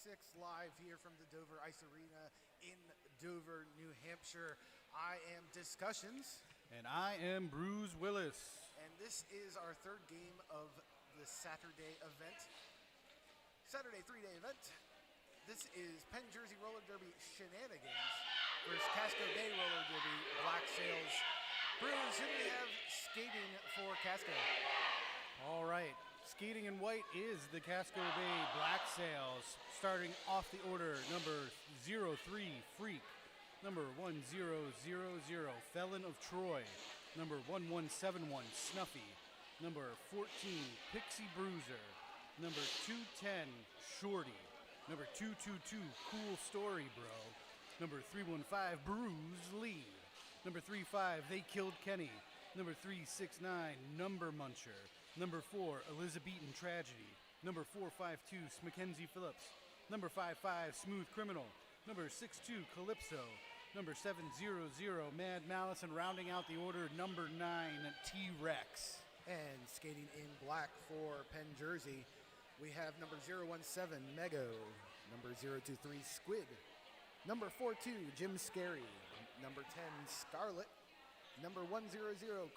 6 live here from the Dover Ice Arena in Dover, New Hampshire. I am Discussions. And I am Bruce Willis. And this is our third game of the Saturday event. Saturday 3-day event. This is Penn Jersey Roller Derby Shenanigans versus Casco Bay Roller Derby Black Sails. Bruce, who do we have skating for Casco? All right. Skating in white is the Casco Bay Black Sails. Starting off the order, number 03, Freak. Number 1000, Felon of Troy. Number 1171, Snuffy. Number 14, Pixie Bruiser. Number 210, Shorty. Number 222, Cool Story Bro. Number 315, Bruce Lee. Number 35, They Killed Kenny. Number 369, Number Muncher. Number 4, Elizabethan Tragedy. Number 452, Mackenzie Phillips. Number 55, Smooth Criminal. Number 62, Calypso. Number 700, Mad Malice, and rounding out the order, number 9, T-Rex. And skating in black for Penn Jersey, we have number 017, Mego. Number 023, Squid. Number 42, Jim Scary. Number 10, Scarlet. Number 100,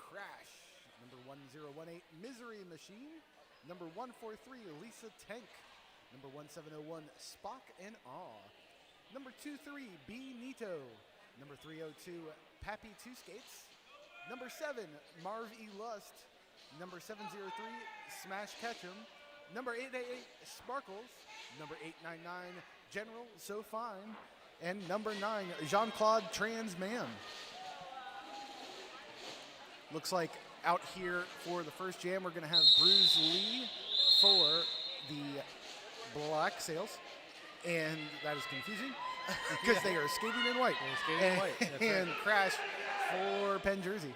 Crash. Number 1018, Misery Machine. Number 143, Lisa Tank. Number 1701, Spock and Awe. Number 23, B Nito. Number 302, Pappy Two Skates. Number 7, Marv E Lust. Number 703, Smash Ketchum. Number 888, Sparkles. Number 899, General So Fine. And number 9, Jean-Claude Trans Man. Looks like out here for the first jam, we're going to have Bruce Lee for the Black Sails. And that is confusing because they are skating in white. They're skating in white. That's and right. Crash for Penn Jersey.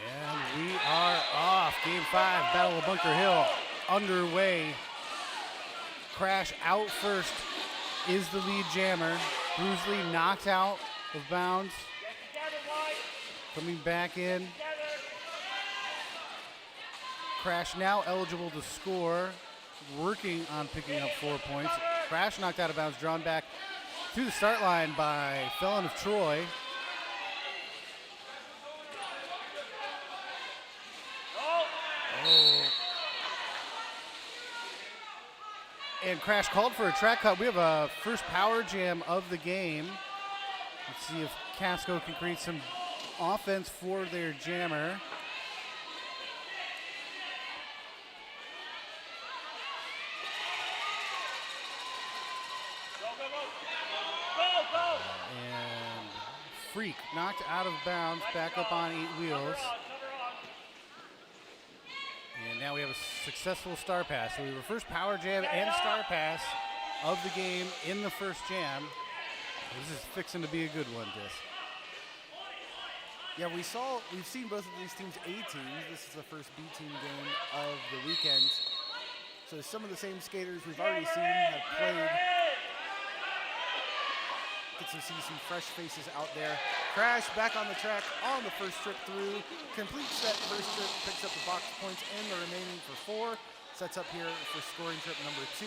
And we are off. Game 5, Battle of Bunker Hill, underway. Crash out first is the lead jammer. Bruce Lee knocked out of bounds. Coming back in. Crash now eligible to score. Working on picking up 4 points. Crash knocked out of bounds, drawn back to the start line by Felon of Troy. And Crash called for a track cut. We have a first power jam of the game. Let's see if Casco can create some offense for their jammer. And Freak knocked out of bounds, back up on 8 wheels. And now we have a successful star pass. So we have a first power jam and star pass of the game in the first jam. This is fixing to be a good one, Dis. Yeah, we've seen both of these teams A teams. This is the first B team game of the weekend. So some of the same skaters we've already seen have played. Get to see some fresh faces out there. Crash back on the track on the first trip through. Completes that first trip, picks up the box points and the remaining for 4. Sets up here for scoring trip number 2.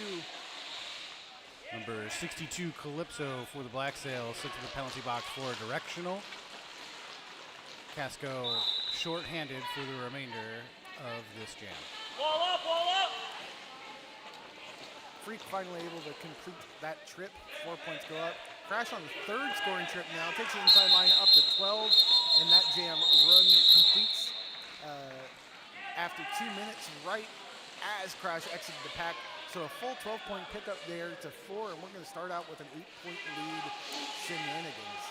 Number 62, Calypso for the Black Sails, sits in the penalty box for a directional. Casco short-handed for the remainder of this jam. Wall up, wall up! Freak finally able to complete that trip. 4 points go up. Crash on the third scoring trip now. Takes the inside line up to 12. And that jam run completes after 2 minutes right as Crash exited the pack. So a full 12-point pickup there to 4. And we're going to start out with an 8-point lead. Shenanigans.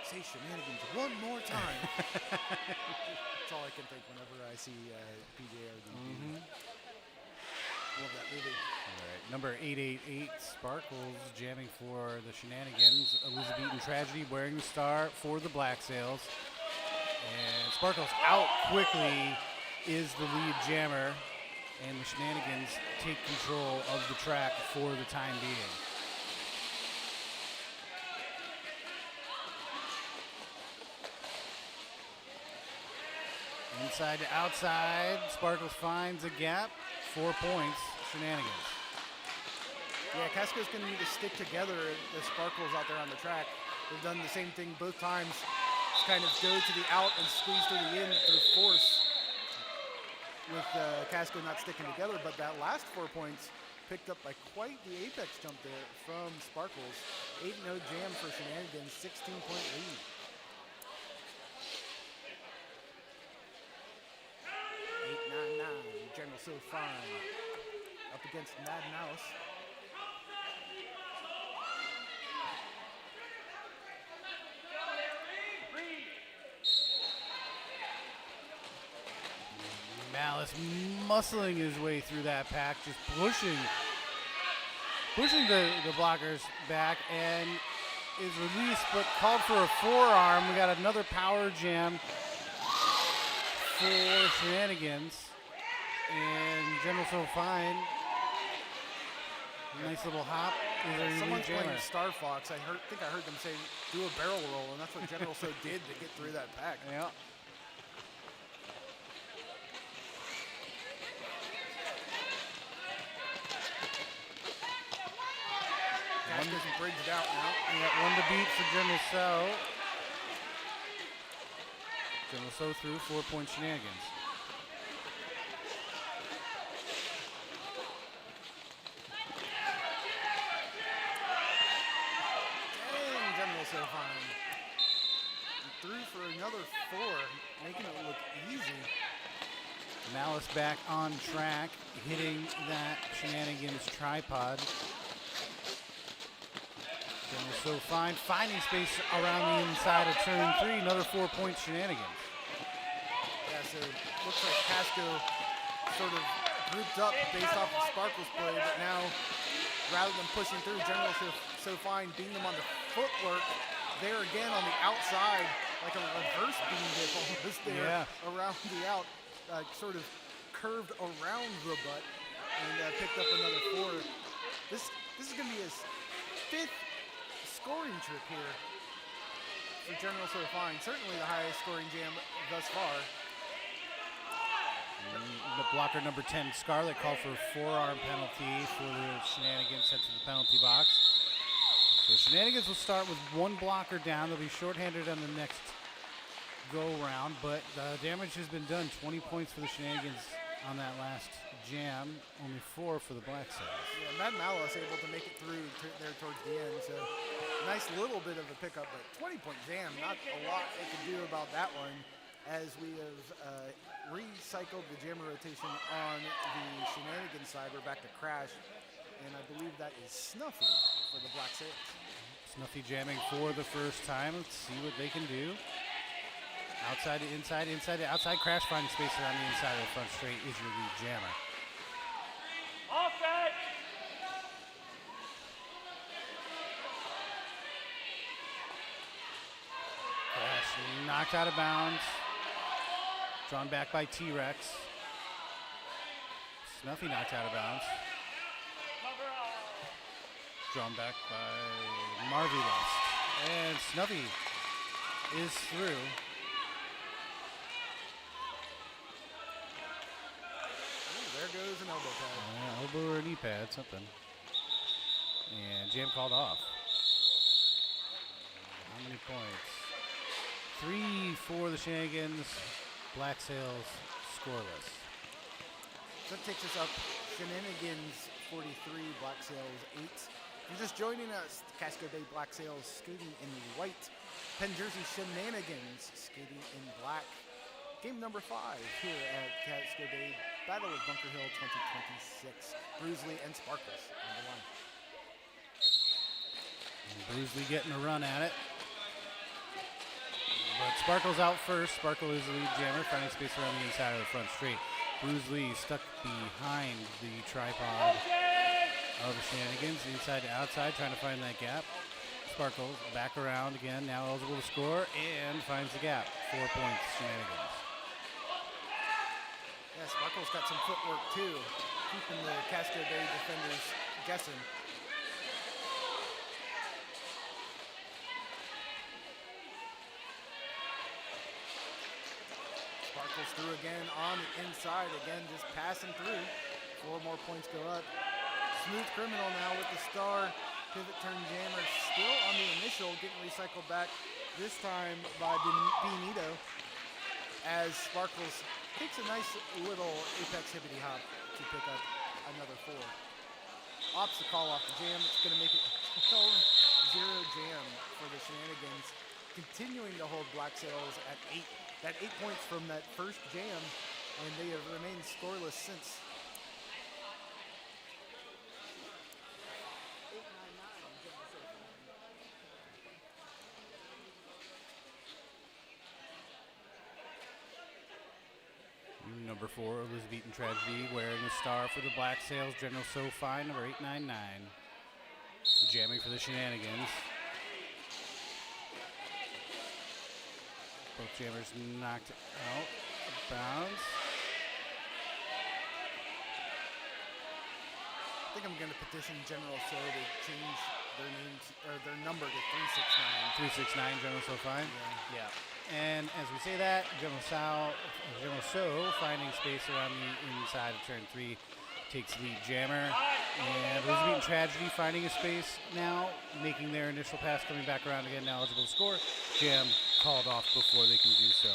Say Shenanigans one more time. That's all I can think whenever I see PJRD. Love that movie. All right, number 888, Sparkles, jamming for the Shenanigans. Elizabethan Tragedy wearing the star for the Black Sails. And Sparkles out quickly is the lead jammer. And the Shenanigans take control of the track for the time being. Inside to outside. Sparkles finds a gap. 4 points. Shenanigans. Yeah, Casco's going to need to stick together. The Sparkles out there on the track. They've done the same thing both times. Just kind of go to the out and squeeze through the in through force. With Casco not sticking together, but that last 4 points picked up by quite the apex jump there from Sparkles. 8-0 jam for Shenanigans, 16-point lead. General So Fine up against Mad Mouse. Malice muscling his way through that pack, just pushing the blockers back, and is released, but called for a forearm. We got another power jam for Shenanigans, and General So Fine. Nice little hop. Someone's playing Star Fox. I think I heard them say do a barrel roll, and that's what General So did to get through that pack. Yeah. Casco's bridged out now. We got one to beat for General So. General So through 4-point Shenanigans. Dang, General So Fine. He threw for another 4, making it look easy. Malice back on track, hitting that Shenanigans tripod. General So Fine, finding space around the inside of turn 3, another 4-point Shenanigans. Yeah, so looks like Casco sort of grouped up based off of Sparkle's play, but now rather than pushing through, General So Fine beating them on the footwork. There again on the outside, like a reverse beam dip almost there around the out, sort of curved around the butt and picked up another 4. This is going to be his 5th scoring trip here for General So Fine. Certainly the highest scoring jam thus far. The blocker number 10, Scarlet, called for a forearm penalty for the Shenanigans sent to the penalty box. So Shenanigans will start with 1 blocker down. They'll be shorthanded on the next go round, but the damage has been done. 20 points for the Shenanigans on that last jam, only 4 for the Black Sails. Yeah, Mad Malice able to make it through there towards the end, so nice little bit of a pickup, but 20-point jam, not a lot they can do about that one, as we have recycled the jammer rotation on the Shenanigans side. We're back to Crash, and I believe that is Snuffy for the Black Sails. Snuffy jamming for the first time. Let's see what they can do. Outside to inside, inside to outside. Crash finding space around the inside of the front straight is your lead jammer. Offside. Crash knocked out of bounds. Drawn back by T-Rex. Snuffy knocked out of bounds. Drawn back by Marvy Lust. And Snuffy is through. There goes an elbow pad. Elbow or knee pad, something. And jam called off. How many points? 3 for the Shenanigans. Black Sails scoreless. So that takes us up. Shenanigans 43, Black Sails 8. If you're just joining us, Casco Bay Black Sails skating in white. Penn Jersey Shenanigans skating in black. Game number 5 here at Casco Bay. Battle of Bunker Hill 2026. Bruisley and Sparkles on the line. And Bruisley getting a run at it. But Sparkle's out first. Sparkle is the lead jammer, finding space around the inside of the front straight. Bruisley stuck behind the tripod of the Shenanigans, inside to outside, trying to find that gap. Sparkle back around again, now eligible to score, and finds the gap. 4 points, Shenanigans. Yeah, Sparkle's got some footwork too, keeping the Casco Bay defenders guessing. Sparkles through again on the inside. Again, just passing through. 4 more points go up. Smooth Criminal now with the star. Pivot turn jammer still on the initial, getting recycled back. This time by Benito as Sparkles takes a nice little apex hippity hop to pick up another 4. Opts the call off the jam. It's going to make it 12-0 jam for the Shenanigans, continuing to hold Black Sails at 8. That 8 points from that first jam, and they have remained scoreless since. Number 4, Elizabethan Tragedy, wearing a star for the Black Sails. General SoFi, number 899. Jamming for the Shenanigans. Both jammers knocked out of bounds. I think I'm going to petition General So to change their name or their number to 369. 369, General SoFi. Yeah. And as we say that, General So finding space around the inside of turn 3 takes lead jammer. And Elizabethan Tragedy finding a space now, making their initial pass, coming back around again, now eligible to score. Jam called off before they can do so.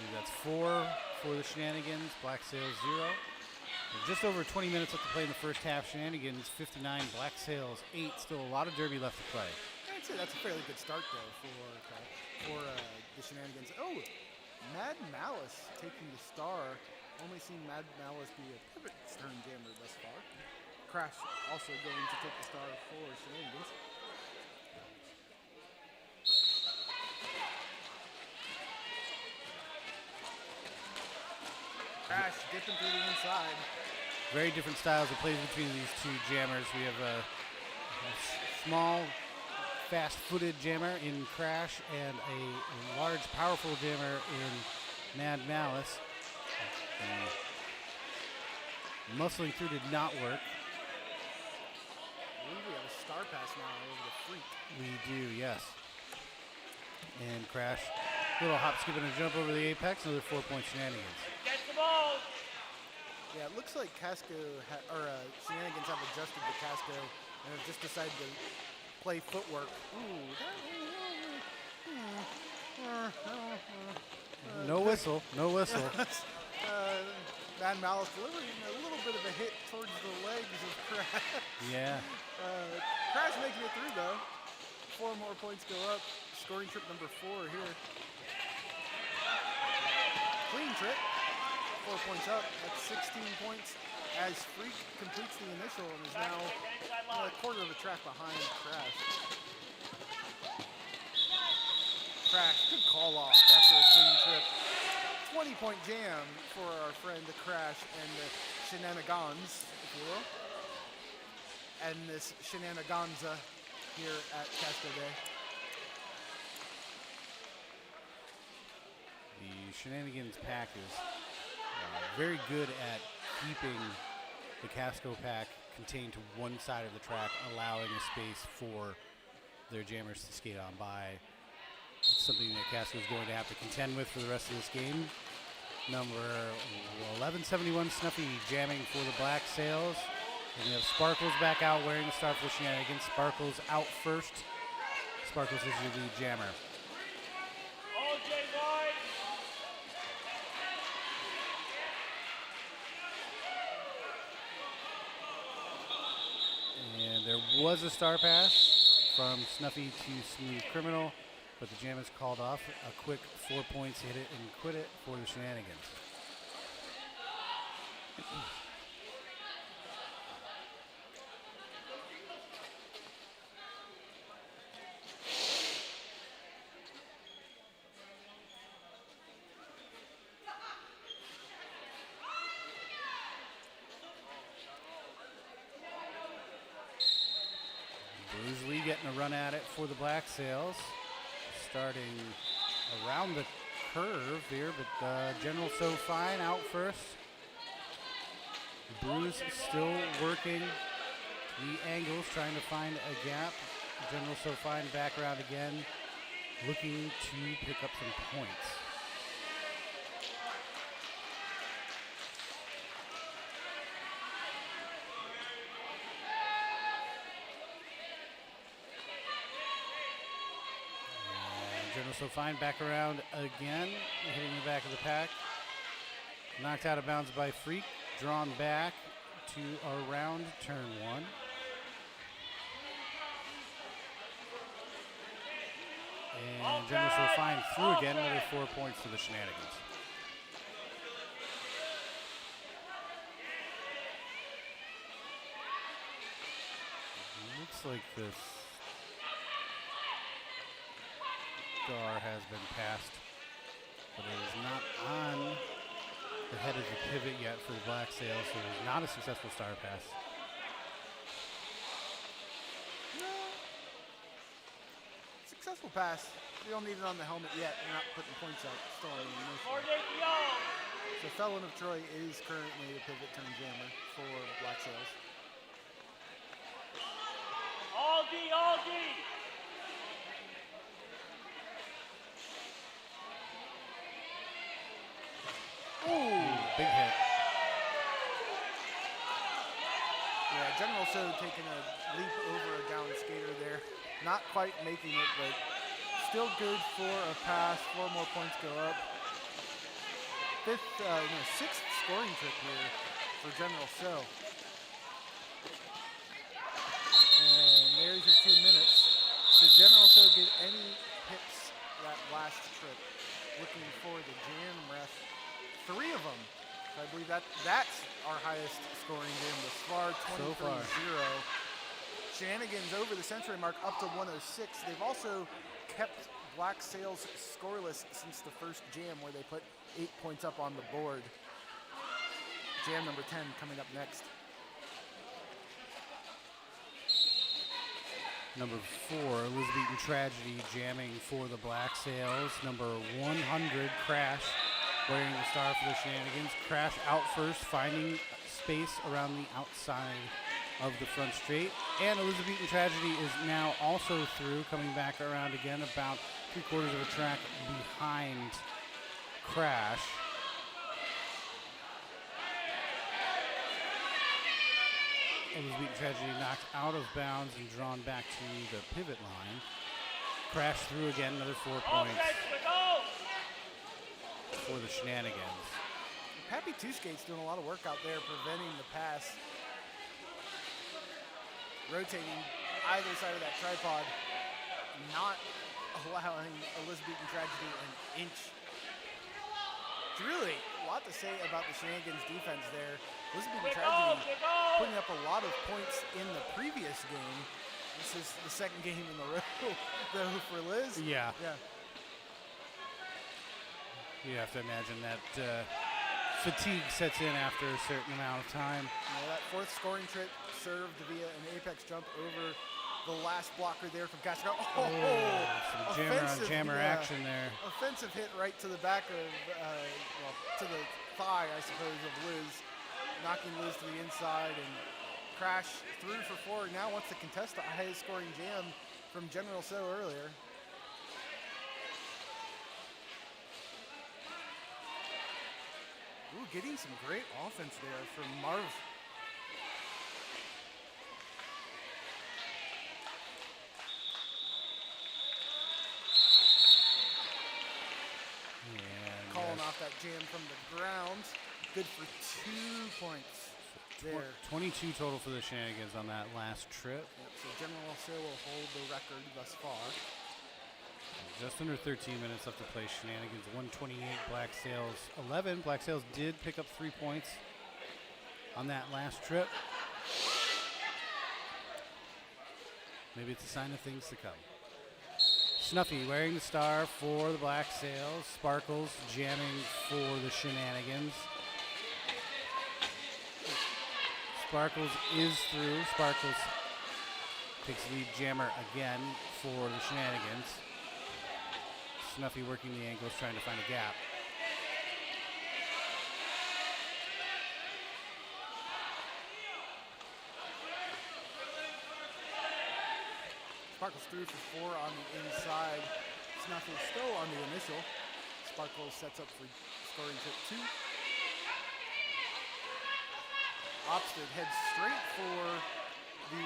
And that's 4 for the Shenanigans, Black Sails 0. And just over 20 minutes left to play in the first half. Shenanigans 59, Black Sails 8. Still a lot of derby left to play. I'd say that's a fairly good start, though, for the Shenanigans. Oh, Mad Malice taking the star. Only seen Mad Malice be a pivot turn jammer thus far. Crash also going to take the star for Shenanigans. Crash dipping through the inside. Very different styles of plays between these two jammers. We have a small, fast-footed jammer in Crash and a large, powerful jammer in Mad Malice. Muscling through did not work. We have a star pass now over the Freak. We do, yes. And Crash, little hop, skip, and a jump over the apex. Another 4-point Shenanigans. Get the ball! Yeah, it looks like Casco Shenanigans have adjusted the Casco and have just decided to play footwork. No whistle, no whistle. Mad Malice delivering a little bit of a hit towards the legs of Crash. Yeah. Crash making it through, though. 4 more points go up. Scoring trip number 4 here. Clean trip. 4 points up. That's 16 points as Freak completes the initial and is now a quarter of a track behind Crash. Crash, good call off after a clean trip. 20-point jam for our friend the Crash and the Shenanigans, if you will. And this Shenaniganza here at Casco Day. The Shenanigans pack is very good at keeping the Casco pack contained to one side of the track, allowing a space for their jammers to skate on by. It's something that Casco is going to have to contend with for the rest of this game. Number 1171, Snuffy, jamming for the Black Sails. And we have Sparkles back out wearing the star for the Shenanigans. Sparkles out first. Sparkles is your lead jammer. All J wide! And there was a star pass from Snuffy to Smooth Criminal, but the jam is called off. A quick 4 points, hit it and quit it for the Shenanigans. Bruce getting a run at it for the Black Sails. Starting around the curve here, but General SoFi out first. Bruce still working the angles, trying to find a gap. General SoFi back around again, looking to pick up some points. So fine back around again, hitting the back of the pack. Knocked out of bounds by Freak, drawn back to around turn 1. And General So Fine through again, another 4 points to the Shenanigans. Looks like this star has been passed, but it is not on the head of the pivot yet for the Black Sails, so it is not a successful star pass. Successful pass. We don't need it on the helmet yet. We're not putting points out. Still on the initial. Coordinate beyond. So Felon of Troy is currently the pivot turn jammer for Black Sails. All D, all D. Ooh, big hit. Yeah, General So taking a leap over a down skater there. Not quite making it, but still good for a pass. 4 more points go up. Sixth scoring trip here for General So. And there's your 2 minutes. So General So get any hits that last trip. Looking for the jam ref. 3 of them. I believe that's our highest scoring game thus far, 23-0. Shenanigans over the century mark up to 106. They've also kept Black Sails scoreless since the first jam where they put 8 points up on the board. Jam number 10 coming up next. Number 4, Elizabethan Tragedy jamming for the Black Sails. Number 100, Crash, wearing the star for the Shenanigans. Crash out first, finding space around the outside of the front straight. And Elizabethan Tragedy is now also through, coming back around again about 3/4 of a track behind Crash. Elizabethan Tragedy knocked out of bounds and drawn back to the pivot line. Crash through again, another 4 points for the Shenanigans. Pappy Two Skate's doing a lot of work out there preventing the pass. Rotating either side of that tripod, not allowing Elizabethan Tragedy an inch. It's really a lot to say about the Shenanigans defense there. Elizabethan Tragedy putting up a lot of points in the previous game. This is the second game in a row, though, for Liz. Yeah. Yeah. You have to imagine that fatigue sets in after a certain amount of time. That 4th scoring trip served via an apex jump over the last blocker there from Casco. Some jammer action there. Offensive hit right to the back of, to the thigh, I suppose, of Liz. Knocking Liz to the inside, and Crash through for 4. Now wants to contest the highest scoring jam from General So earlier. Ooh, getting some great offense there from Marv. And calling off that jam from the ground. Good for 2 points there. 22 total for the Shenanigans on that last trip. Yep, so General So will hold the record thus far. Just under 13 minutes left to play. Shenanigans 128, Black Sails 11. Black Sails did pick up 3 points on that last trip. Maybe it's a sign of things to come. Snuffy wearing the star for the Black Sails. Sparkles jamming for the Shenanigans. Sparkles is through. Sparkles takes lead jammer again for the Shenanigans. Snuffy working the ankles, trying to find a gap. Sparkles through for 4 on the inside. Snuffy still on the initial. Sparkles sets up for scoring trip 2. Opstead heads straight for the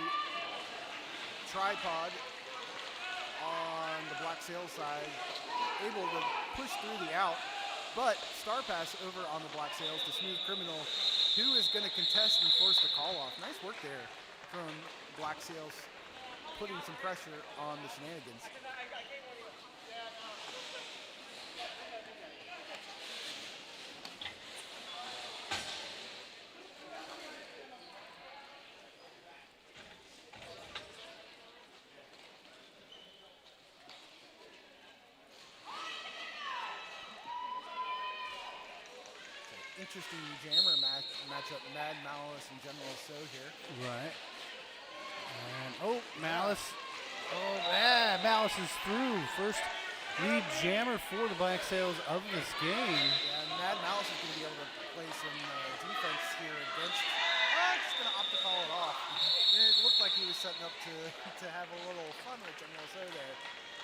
tripod. on the Black Sails side, able to push through the out, but star pass over on the Black Sails to Smooth Criminal, who is going to contest and force the call off. Nice work there from Black Sails, putting some pressure on the Shenanigans. Interesting jammer matchup, Mad Malice and General So here. Right. And, oh, Malice. Oh, yeah, Malice is through. First lead jammer for the Black Sails of this game. Yeah, and Mad Malice is going to be able to play some defense here against. Just going to opt to call it off. It looked like he was setting up to have a little fun with General So there,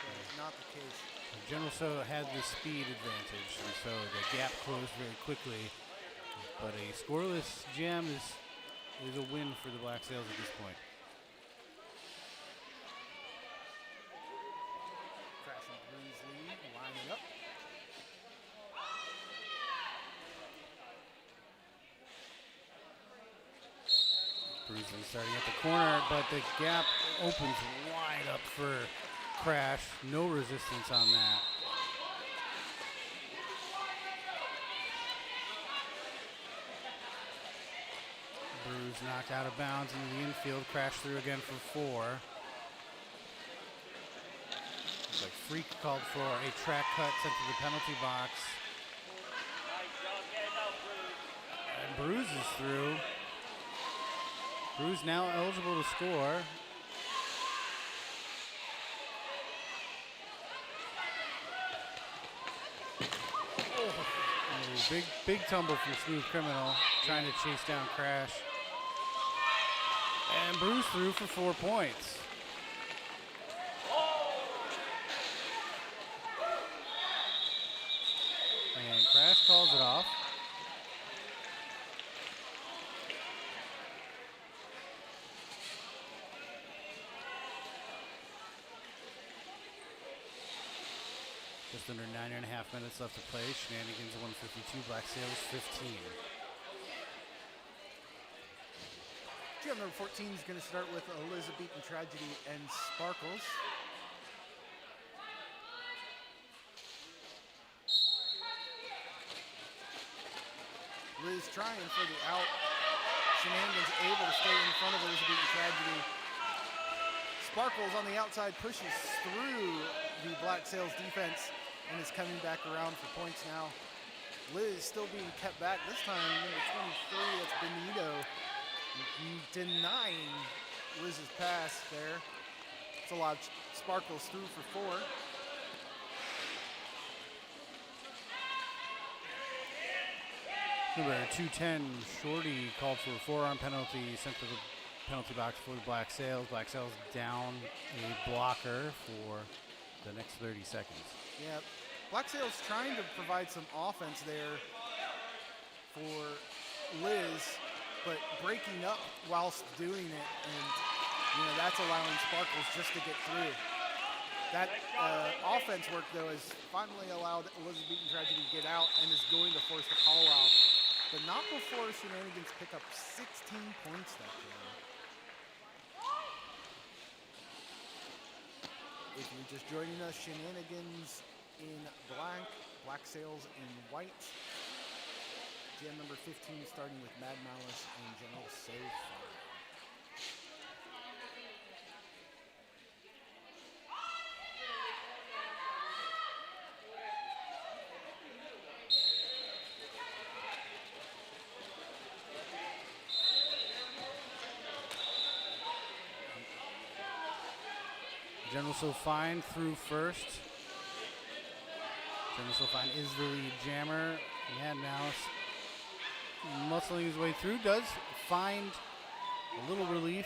but it's not the case. General So had the speed advantage, and so the gap closed very quickly. But a scoreless jam is a win for the Black Sails at this point. Crash and Bruise lead, lining up. Bruisley starting at the corner, but the gap opens wide up for Crash. No resistance on that. Bruise knocked out of bounds into the infield. Crash through again for 4. Looks like Freak called for a track cut sent to the penalty box. Nice job getting out, Bruce. And Bruise is through. Bruise now eligible to score. Oh, big tumble from Smooth Criminal, trying to chase down Crash. And Bruise through for 4 points. And Crash calls it off. Just under 9.5 minutes left to play. Shenanigans 152, Black Sails 15. Jam number 14 is going to start with Elizabethan Tragedy and Sparkles. Liz trying for the out. Shenanigans able to stay in front of Elizabethan Tragedy. Sparkles on the outside pushes through the Black Sails defense and is coming back around for points now. Liz still being kept back. This time, number 23, that's Benito, denying Liz's pass there. It's a lot of Sparkles through for 4. Number 210, Shorty called for a forearm penalty, sent to the penalty box for the Black Sails. Black Sails down a blocker for the next 30 seconds. Yeah, Black Sails trying to provide some offense there for Liz, but breaking up whilst doing it, and that's allowing Sparkles just to get through. That offense work, though, has finally allowed Elizabethan Tragedy to get out and is going to force the call out, but not before Shenanigans pick up 16 points that game. If you're just joining us, Shenanigans in black, Black Sails in white. Jam number 15 starting with Mad Malice and General So Far. General So Fine through first. General So Fine is the lead jammer. Mad Malice muscling his way through, does find a little relief,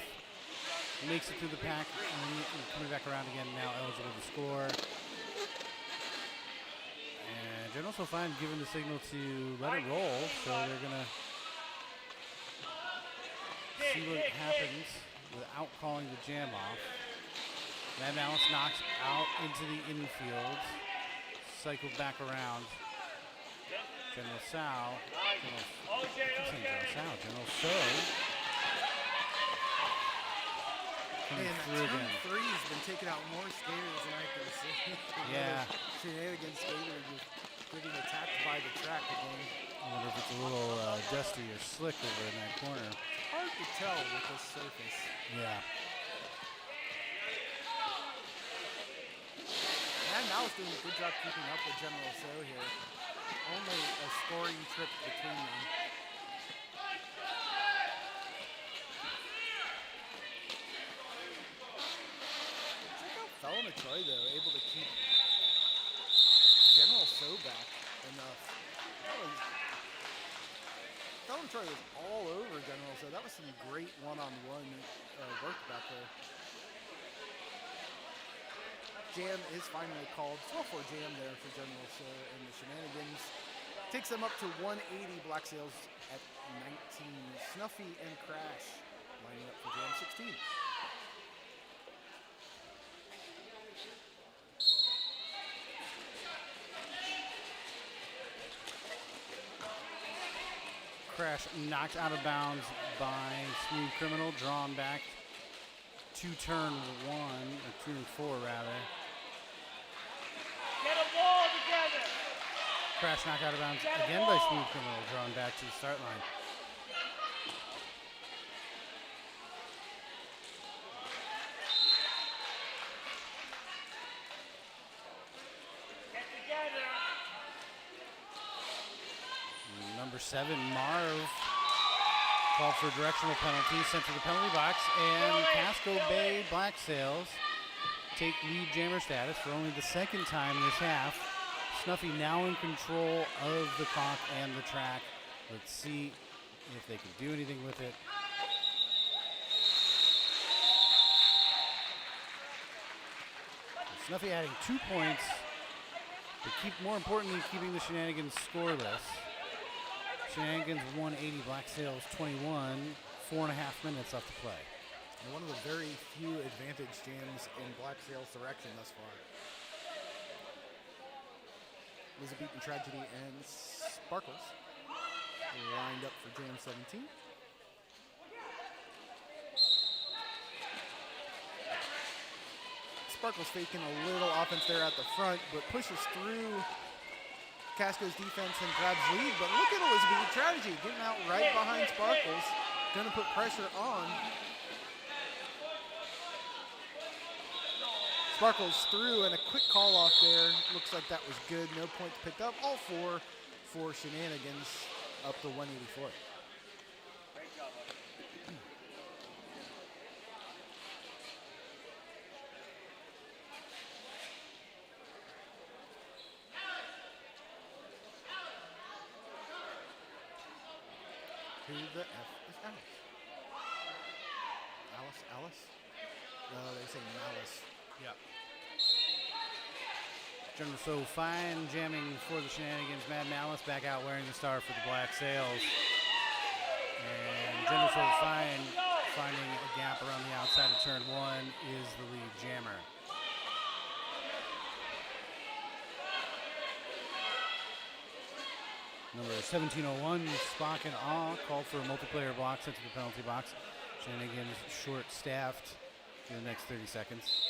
makes it through the pack, and coming back around again, now eligible to score. And General So Fine given the signal to let it roll, so they're gonna see what happens without calling the jam off. Mad Malice knocks out into the infield. Cycled back around. General Sal. General So. And through that again. 2-3 has been taking out more skaters than I can see. Yeah. Shenanigans skater just getting attacked by the track again. I wonder if it's a little dusty or slick over in that corner. Hard to tell with this surface. Yeah. And now it's doing a good job keeping up with General So here. Only a scoring trip between them. Check out Felon Troy though, able to keep General So back enough. Felon Troy was all over General So. That was some great one-on-one work back there. Jam is finally called. 12-4 jam there for General So and the Shenanigans. Takes them up to 180. Black Sails at 19. Snuffy and Crash lining up for jam 16. Crash knocked out of bounds by Smooth Criminal, drawn back to turn 1, or turn 4 rather. Get a wall together. Crash knocked out of bounds again by Smooth Criminal, drawn back to the start line. Get together. Number 7, Marv, called for a directional penalty, sent to the penalty box, and Casco Bay Black Sails take lead jammer status for only the second time this half. Snuffy now in control of the clock and the track. Let's see if they can do anything with it. Snuffy adding 2 points, but more importantly, keeping the Shenanigans scoreless. Shenanigans 180, Black Sails 21, 4.5 minutes left to play. And one of the very few advantage jams in Black Sails' direction thus far. Elizabethan Tragedy and Sparkles lined up for jam 17. Sparkles faking a little offense there at the front, but pushes through Casco's defense and grabs lead. But look at Elizabethan Tragedy getting out right behind Sparkles. Gonna put pressure on. Sparkles through and a quick call off there. Looks like that was good. No points picked up. All 4 for Shenanigans up to 184. Great job, buddy. Who the F is Alice? Alice? No, they say Malice. Yeah. General So fine jamming for the Shenanigans. Mad Malice back out wearing the star for the Black Sails. And General So fine finding a gap around the outside of turn 1 is the lead jammer. Number 1701, Spock and Awe, called for a multiplayer block sent to the penalty box. Shenanigans short-staffed in the next 30 seconds.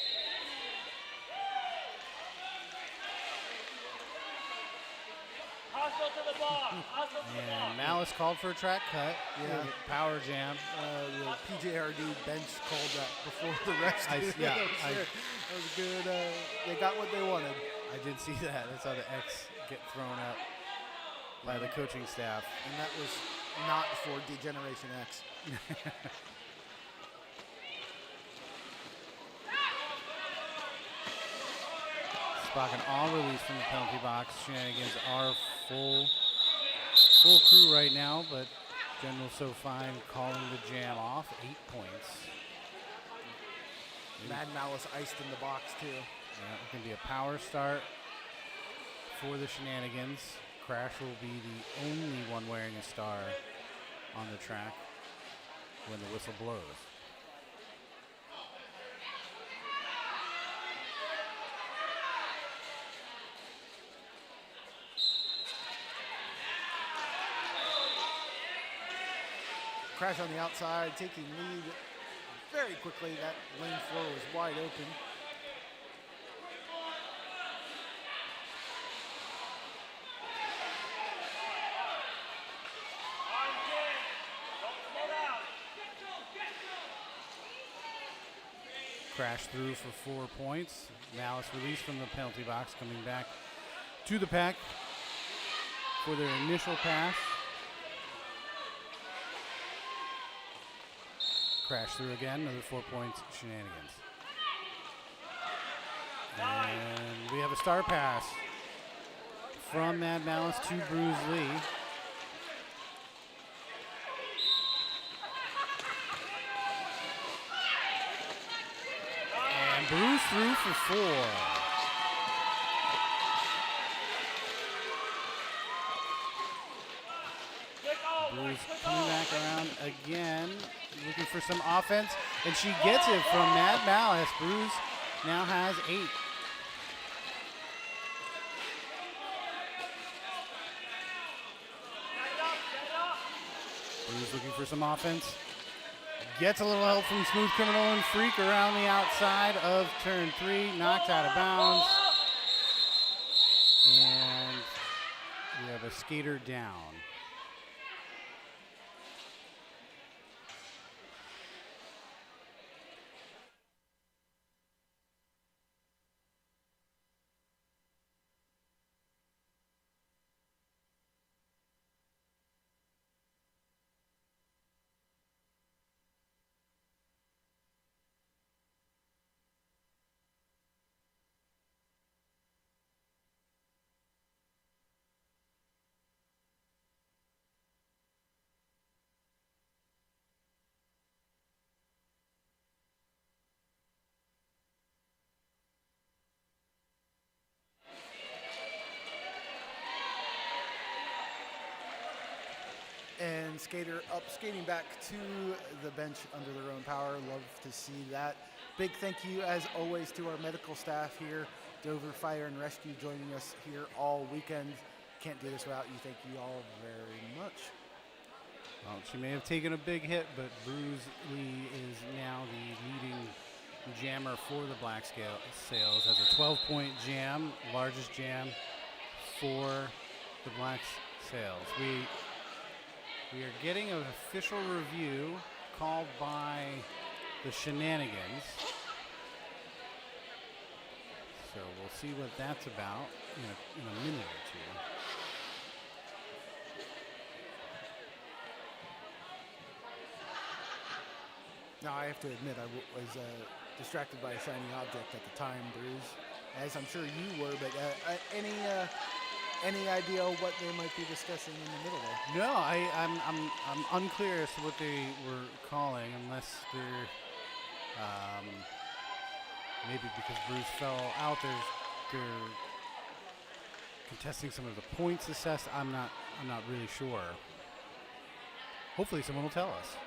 Hustle to the ball. Hustle to the ball. And Malice called for a track cut. Yeah. Power jam. The PJRD bench called that before the rest. Yeah, that was good. They got what they wanted. I did see that. I saw the X get thrown up by the coaching staff. And that was not for Degeneration X. Spock and all release from the penalty box. Shenanigans are full crew right now, but General So fine calling the jam off. 8 points. Mad Malice iced in the box too. Yeah, it can be a power start for the Shenanigans. Crash will be the only one wearing a star on the track when the whistle blows. Crash on the outside, taking lead very quickly. That lane 4 was wide open. Crash through for 4 points. Malice released from the penalty box, coming back to the pack for their initial pass. Crash through again, another 4 points, Shenanigans. And we have a star pass from Mad Malice to Bruce Lee. And Bruce through for 4. Bruce coming back around again, looking for some offense, and she gets it from Mad Malice. Bruce now has 8. Bruce looking for some offense. Gets a little help from Smooth Criminal and Freak around the outside of turn 3. Knocked out of bounds. And we have a skater down. And skater up, skating back to the bench under their own power. Love to see that. Big thank you, as always, to our medical staff here, Dover Fire and Rescue, joining us here all weekend. Can't do this without you. Thank you all very much. Well, she may have taken a big hit, but Bruce Lee is now the leading jammer for the Black Sails. Has a 12-point jam, largest jam for the Black Sails. We are getting an official review called by the Shenanigans. So we'll see what that's about in a minute or two. Now, I have to admit, I was distracted by a shiny object at the time, Bruce, as I'm sure you were, but any idea what they might be discussing in the middle there? No, I'm unclear as to what they were calling, unless they're maybe because Bruce fell out. They're contesting some of the points assessed. I'm not really sure. Hopefully, someone will tell us.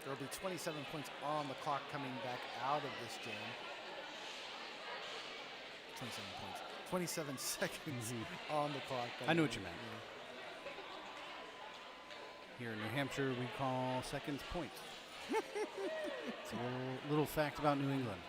There will be 27 points on the clock coming back out of this jam. 27 points. 27 seconds on the clock. I know what you meant. Yeah. Here in New Hampshire, we call seconds points. It's a little fact about New England.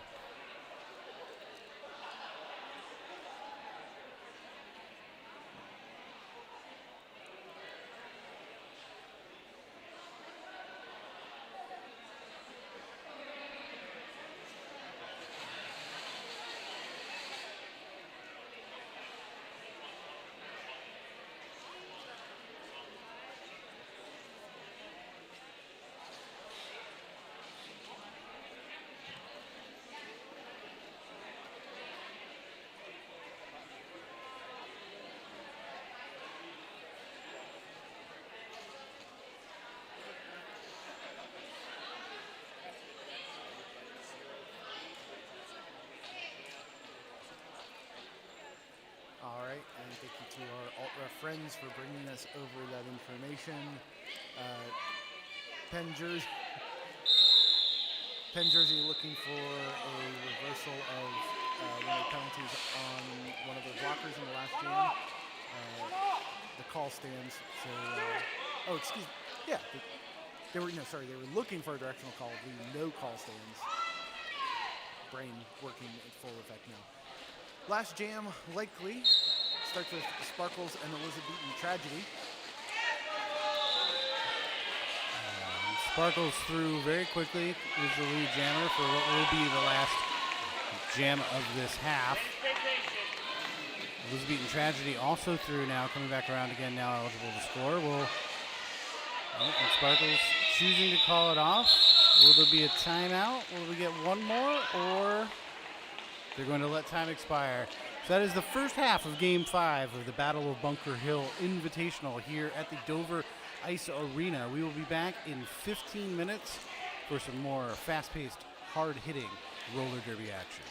And thank you to our alt-ref friends for bringing us over that information. Penn Jersey. Penn Jersey looking for a reversal of one of the penalties on one of their blockers in the last game. The call stands. So, oh, excuse me. Yeah, they were looking for a directional call. The no call stands. Brain working in full effect now. Last jam likely starts with Sparkles and Elizabethan Tragedy. Sparkles through very quickly, is the lead jammer for what will be the last jam of this half. Elizabethan Tragedy also through now, coming back around again, now eligible to score. And Sparkles choosing to call it off. Will there be a timeout? Will we get one more? Or they're going to let time expire? So that is the first half of Game 5 of the Battle of Bunker Hill Invitational here at the Dover Ice Arena. We will be back in 15 minutes for some more fast-paced, hard-hitting roller derby action.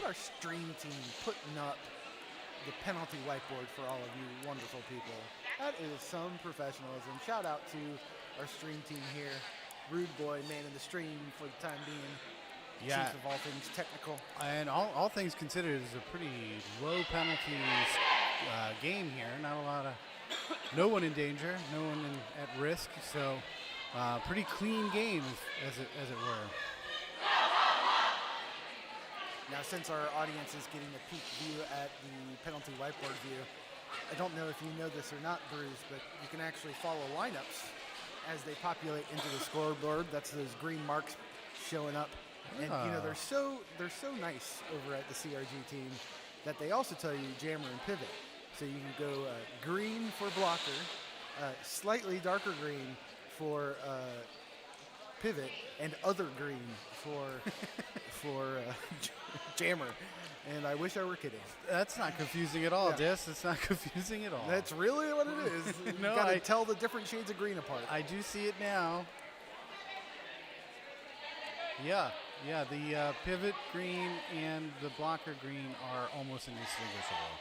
our stream team putting up the penalty whiteboard for all of you wonderful people. That is some professionalism. Shout out to our stream team here. Rude Boy, man in the stream for the time being. Yeah. Chief of all things technical. And all things considered, it's a pretty low penalty game here. Not a lot of, no one in danger, no one at risk. So pretty clean game, as it were. Now, since our audience is getting a peek view at the penalty whiteboard view, I don't know if you know this or not, Bruce, but you can actually follow lineups as they populate into the scoreboard. That's those green marks showing up. And you know, they're so nice over at the CRG team that they also tell you jammer and pivot. So you can go green for blocker, slightly darker green for pivot, and other green for jammer. And I wish I were kidding. That's not confusing at all, Yeah. Dis. It's not confusing at all. That's really what it is. No, You gotta tell the different shades of green apart. I do see it now. Yeah, the pivot green and the blocker green are almost indistinguishable.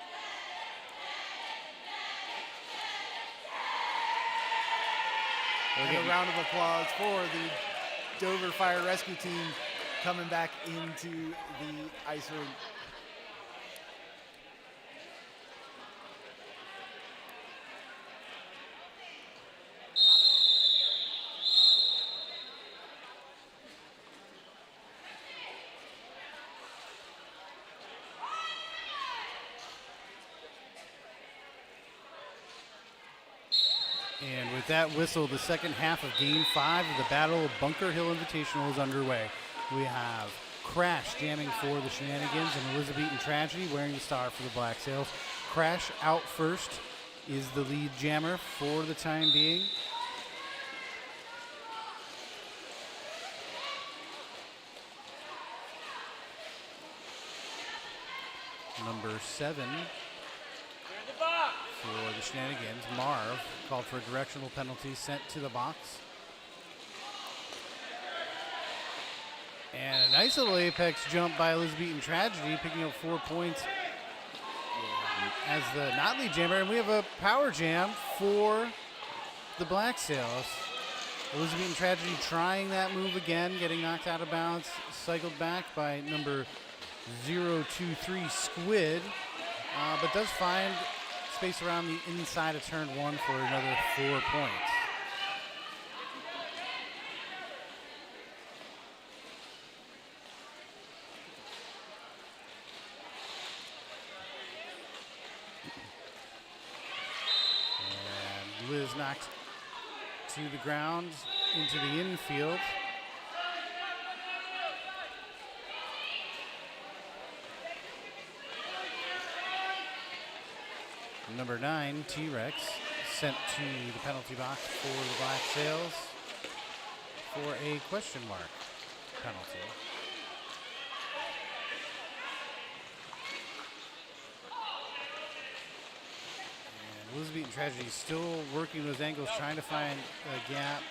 And a round of applause for the Dover Fire Rescue Team coming back into the ice rink. And with that whistle, the second half of Game 5 of the Battle of Bunker Hill Invitational is underway. We have Crash jamming for the Shenanigans and Elizabethan Tragedy wearing the star for the Black Sails. Crash out first is the lead jammer for the time being. Number 7 Clear the box. for the Shenanigans, Marv, called for a directional penalty, sent to the box. And a nice little apex jump by Elizabethan Tragedy, picking up 4 points as the not lead jammer. And we have a power jam for the Black Sails. Elizabethan Tragedy trying that move again, getting knocked out of bounds, cycled back by number 023 Squid, but does find space around the inside of turn 1 for another 4 points. And Liz knocked to the ground into the infield. Number 9, T-Rex, sent to the penalty box for the Black Sails for a question mark penalty. And Elizabethan Tragedy still working those angles, trying to find a gap.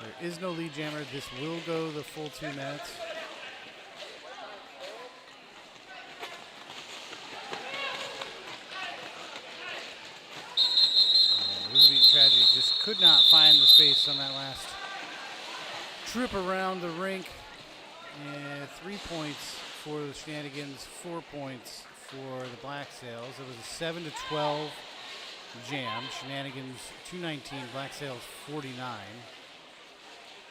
There is no lead jammer. This will go the full 2 minutes. Elizabethan Tragedy just could not find the space on that last trip around the rink. And 3 points for the Shenanigans, 4 points for the Black Sails. It was a 7-12 jam. Shenanigans 219, Black Sails 49.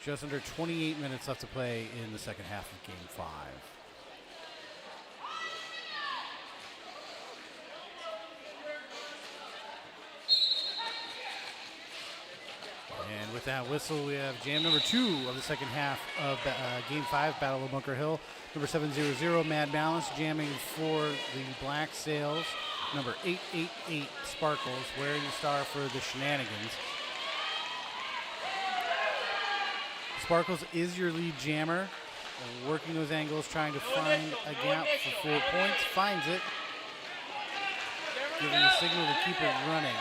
Just under 28 minutes left to play in the second half of Game 5. And with that whistle, we have jam number 2 of the second half of Game 5, Battle of Bunker Hill. Number 700, Mad Balance, jamming for the Black Sails. Number 888, Sparkles, wearing the star for the Shenanigans. Sparkles is your lead jammer, working those angles, trying to find a gap for 4 points. Finds it, giving the signal to keep it running.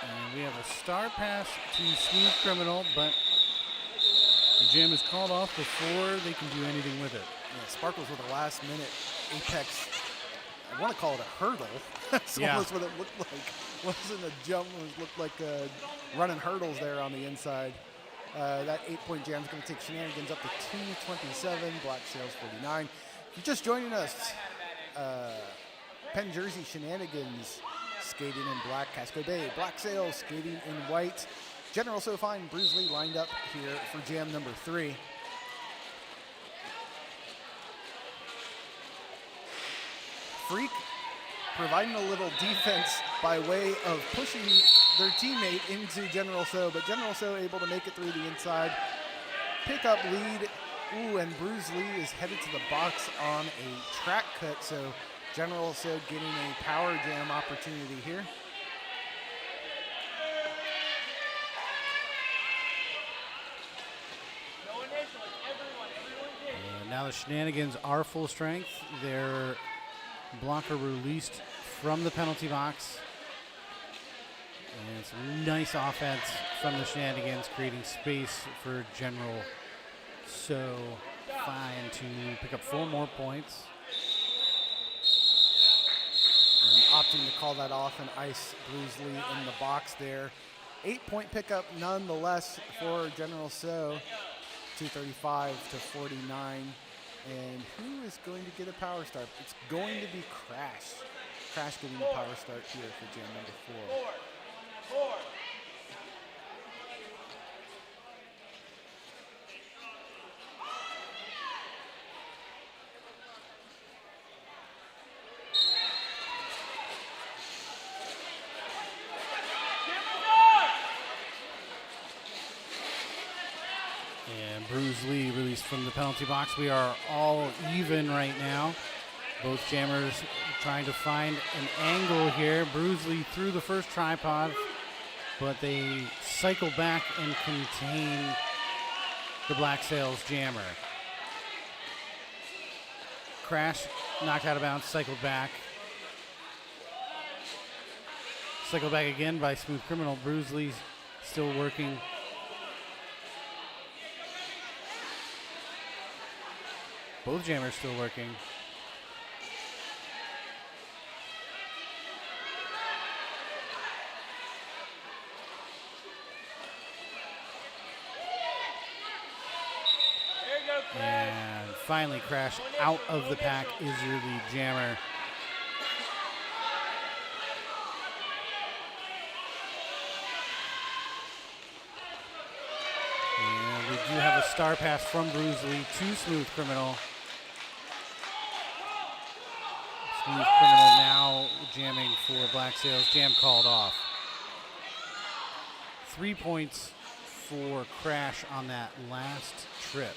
And we have a star pass to Smooth Criminal, but The jam is called off before they can do anything with it. Yeah, Sparkles with a last-minute apex. I want to call it a hurdle. That's Yeah. almost what it looked like. Wasn't a jump. It looked like running hurdles there on the inside. That 8-point jam is going to take Shenanigans up to 227. Black Sails 49. If you're just joining us, Penn Jersey Shenanigans skating in black. Casco Bay Black Sails skating in white. General SoFi and Bruce Lee lined up here for jam number 3. Freak providing a little defense by way of pushing their teammate into General So, but General So able to make it through the inside, pick up lead. Ooh, and Bruce Lee is headed to the box on a track cut, so General So getting a power jam opportunity here. And now the Shenanigans are full strength. Their blocker released from the penalty box. And some nice offense from the Shenanigans, creating space for General So Fine to pick up 4 more points. And opting to call that off and ice Bruce Lee in the box there. 8-point pickup nonetheless for General So, 235 to 49. And who is going to get a power start? It's going to be Crash. Crash getting the power start here for jam number 4. And Bruce Lee released from the penalty box. We are all even right now. Both jammers trying to find an angle here. Bruce Lee through the first tripod, but they cycle back and contain the Black Sails jammer. Crash knocked out of bounds, cycled back. Cycled back again by Smooth Criminal. Bruce Lee's still working. Both jammers still working. And finally, Crash out of the pack is your lead jammer. And we do have a star pass from Bruce Lee to Smooth Criminal. Smooth Criminal now jamming for Black Sails. Jam called off. 3 points for Crash on that last trip.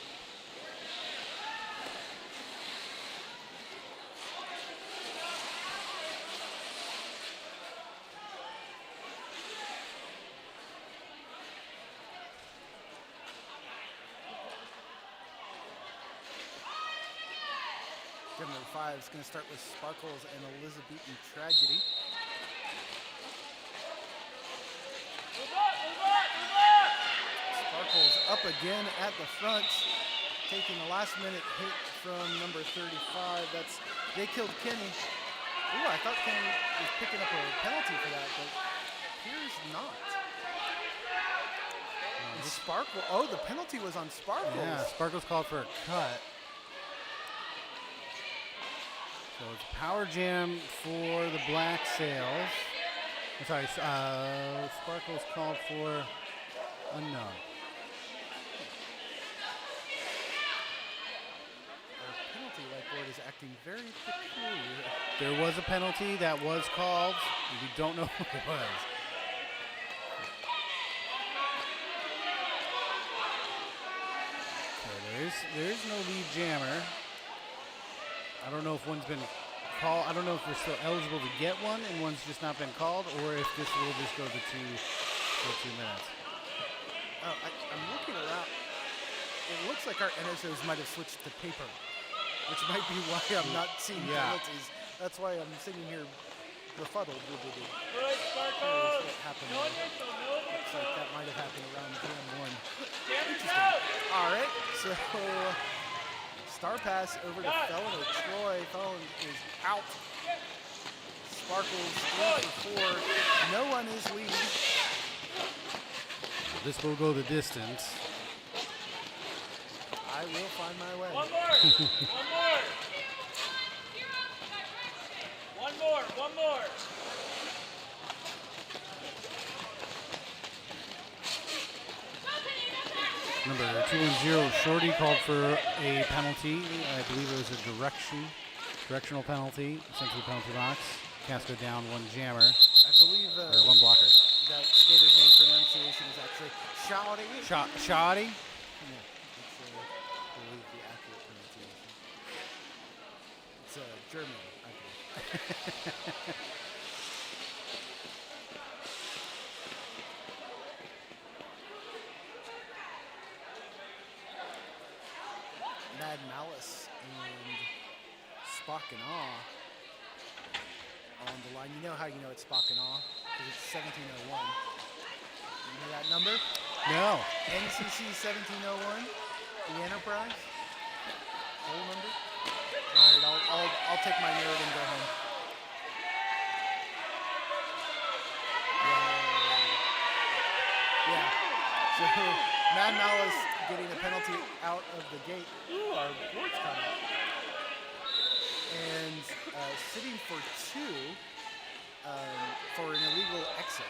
Jam number 5 is going to start with Sparkles and Elizabethan Tragedy. Sparkles up again at the front, taking a last-minute hit from number 35. They killed Kenny. Ooh, I thought Kenny was picking up a penalty for that, but here's not. And Sparkle. Oh, the penalty was on Sparkles. Yeah, Sparkles called for a cut. So it's power jam for the Black Sails. I'm sorry, Sparkles called for a no. Penalty whiteboard is acting very peculiar. There was a penalty that was called. We don't know what it was. Okay, there's no lead jammer. I don't know if one's been called. I don't know if we're still eligible to get one and one's just not been called, or if this will just go to 2 minutes. I'm looking around. It looks like our NSOs might have switched to paper, which might be why I'm not seeing penalties. That's why I'm sitting here befuddled with the Good, curious Sparkles. what happened No there. initial, no Looks initial. like that might have happened around game 1. Cameron's out. All right, so star pass over to Got it. Felon or Troy. Felon is out. Sparkles 3 for 4. No one is leading. This will go the distance. I will find my way. One more. One more. One more. One more. Number 210, Shorty called for a penalty. I believe it was a directional penalty, sent to the penalty box. Casco down one jammer, I believe or one blocker. that skater's name pronunciation is actually Shouty. Shoddy? Yeah, that's I believe the accurate pronunciation. It's German, I believe. Mad Malice and Spock and Awe on the line. You know how you know it's Spock and Awe? Because it's 1701. You know that number? No. NCC 1701, the Enterprise. Whole number. All right, I'll take my nerd and go home. Yeah. So Mad Malice getting a penalty out of the gate. Ooh, our board's coming. And sitting for 2 for an illegal exit.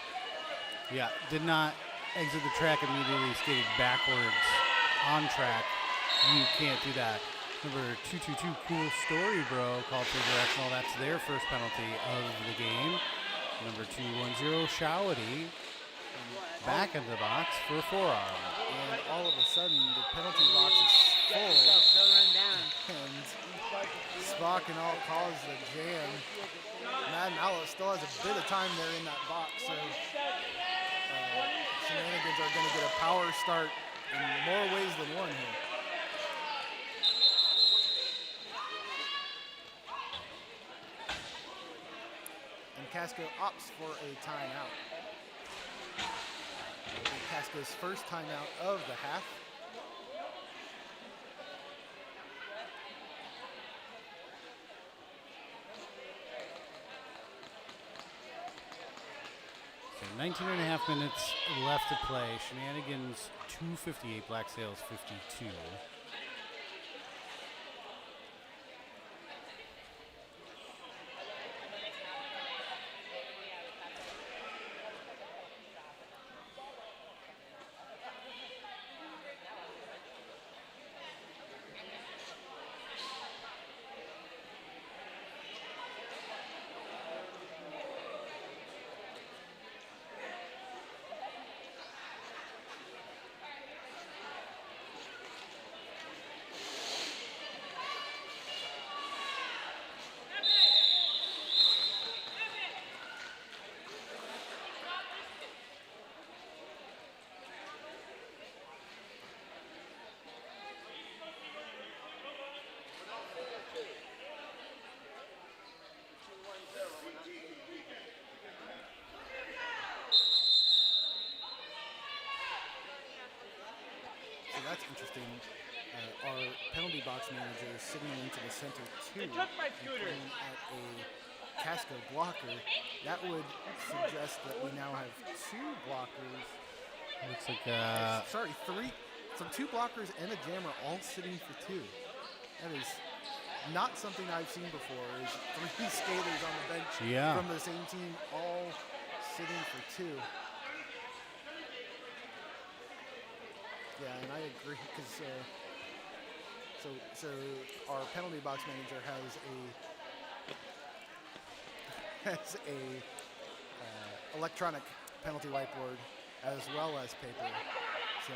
Yeah, did not exit the track immediately, skated backwards on track. You can't do that. Number 222, Cool Story Bro, called for directional. That's their first penalty of the game. Number 210, Showity, back into the box for a forearm. And all of a sudden, the penalty box is full. And Spock and all cause the jam. Mad Malice still has a bit of time there in that box, so Shenanigans are going to get a power start in more ways than one here. And Casco opts for a timeout. It'll be Casco's first timeout of the half. So 19 and a half minutes left to play. Shenanigans 258, Black Sails 52. So that's interesting. Our penalty box manager is signaling into the center 2 They took my and scooter. playing at a Casco blocker. That would suggest that we now have 2 blockers. Looks like Sorry, 3. So 2 blockers and a jammer all sitting for 2. That is not something I've seen before. Is 3 skaters on the bench from the same team all sitting for 2. Yeah, and I agree because so our penalty box manager has a electronic penalty whiteboard as well as paper. So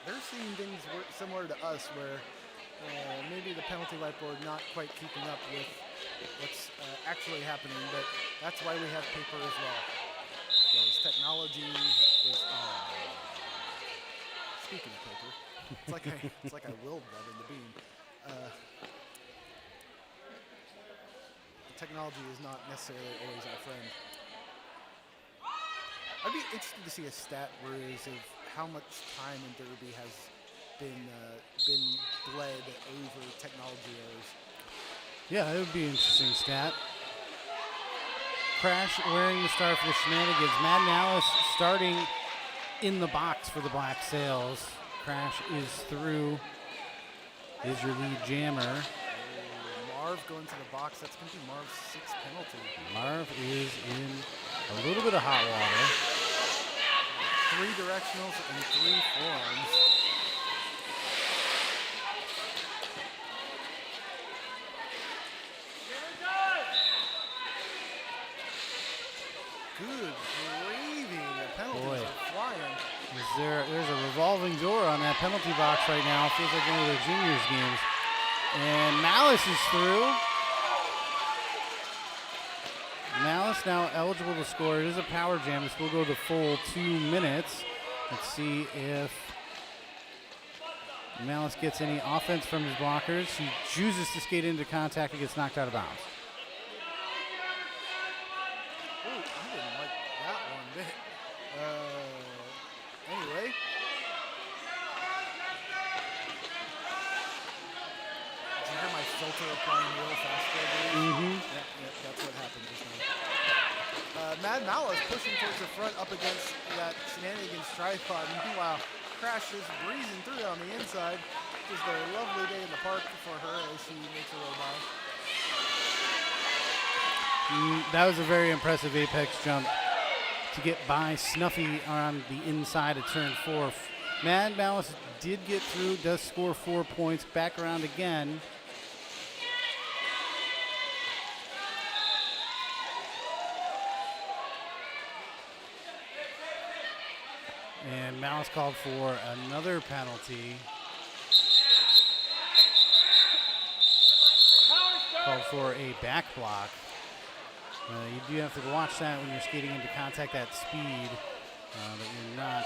they're seeing things similar to us where maybe the penalty whiteboard not quite keeping up with what's actually happening, but that's why we have paper as well. Because technology is on. Speaking of paper, it's like I willed that in the beam. technology is not necessarily always our friend. I'd be interested to see a stat, Bruce, of how much time in Derby has been bled over technology errors. Yeah, it would be an interesting stat. Crash wearing the star for the Shenanigans. Mad Malice starting in the box for the Black Sails. Crash is through. Is your lead jammer. Marv going to the box. That's going to be Marv's 6th penalty. Marv is in a little bit of hot water. 3 directionals and 3 forearms. Good gravy. The penalties are flying. There's a revolving door on that penalty box right now. Feels like one of the juniors games. And Malice is through. Malice now eligible to score. It is a power jam. This will go the full 2 minutes. Let's see if Malice gets any offense from his blockers. He chooses to skate into contact and gets knocked out of bounds. Oh, I didn't like that one bit. Anyway. Did you hear my filter applying real fast there, Mm-hmm. Yeah, that's what happened just now. Mad Malice pushing towards the front up against that Shenanigans tripod. Meanwhile, Crash is breezing through on the inside. Just a lovely day in the park for her as she makes her way by. That was a very impressive apex jump to get by Snuffy on the inside of turn 4. Mad Malice did get through, does score 4 points, back around again. And Malice called for another penalty. Called for a back block. You do have to watch that when you're skating into contact at speed, that you're not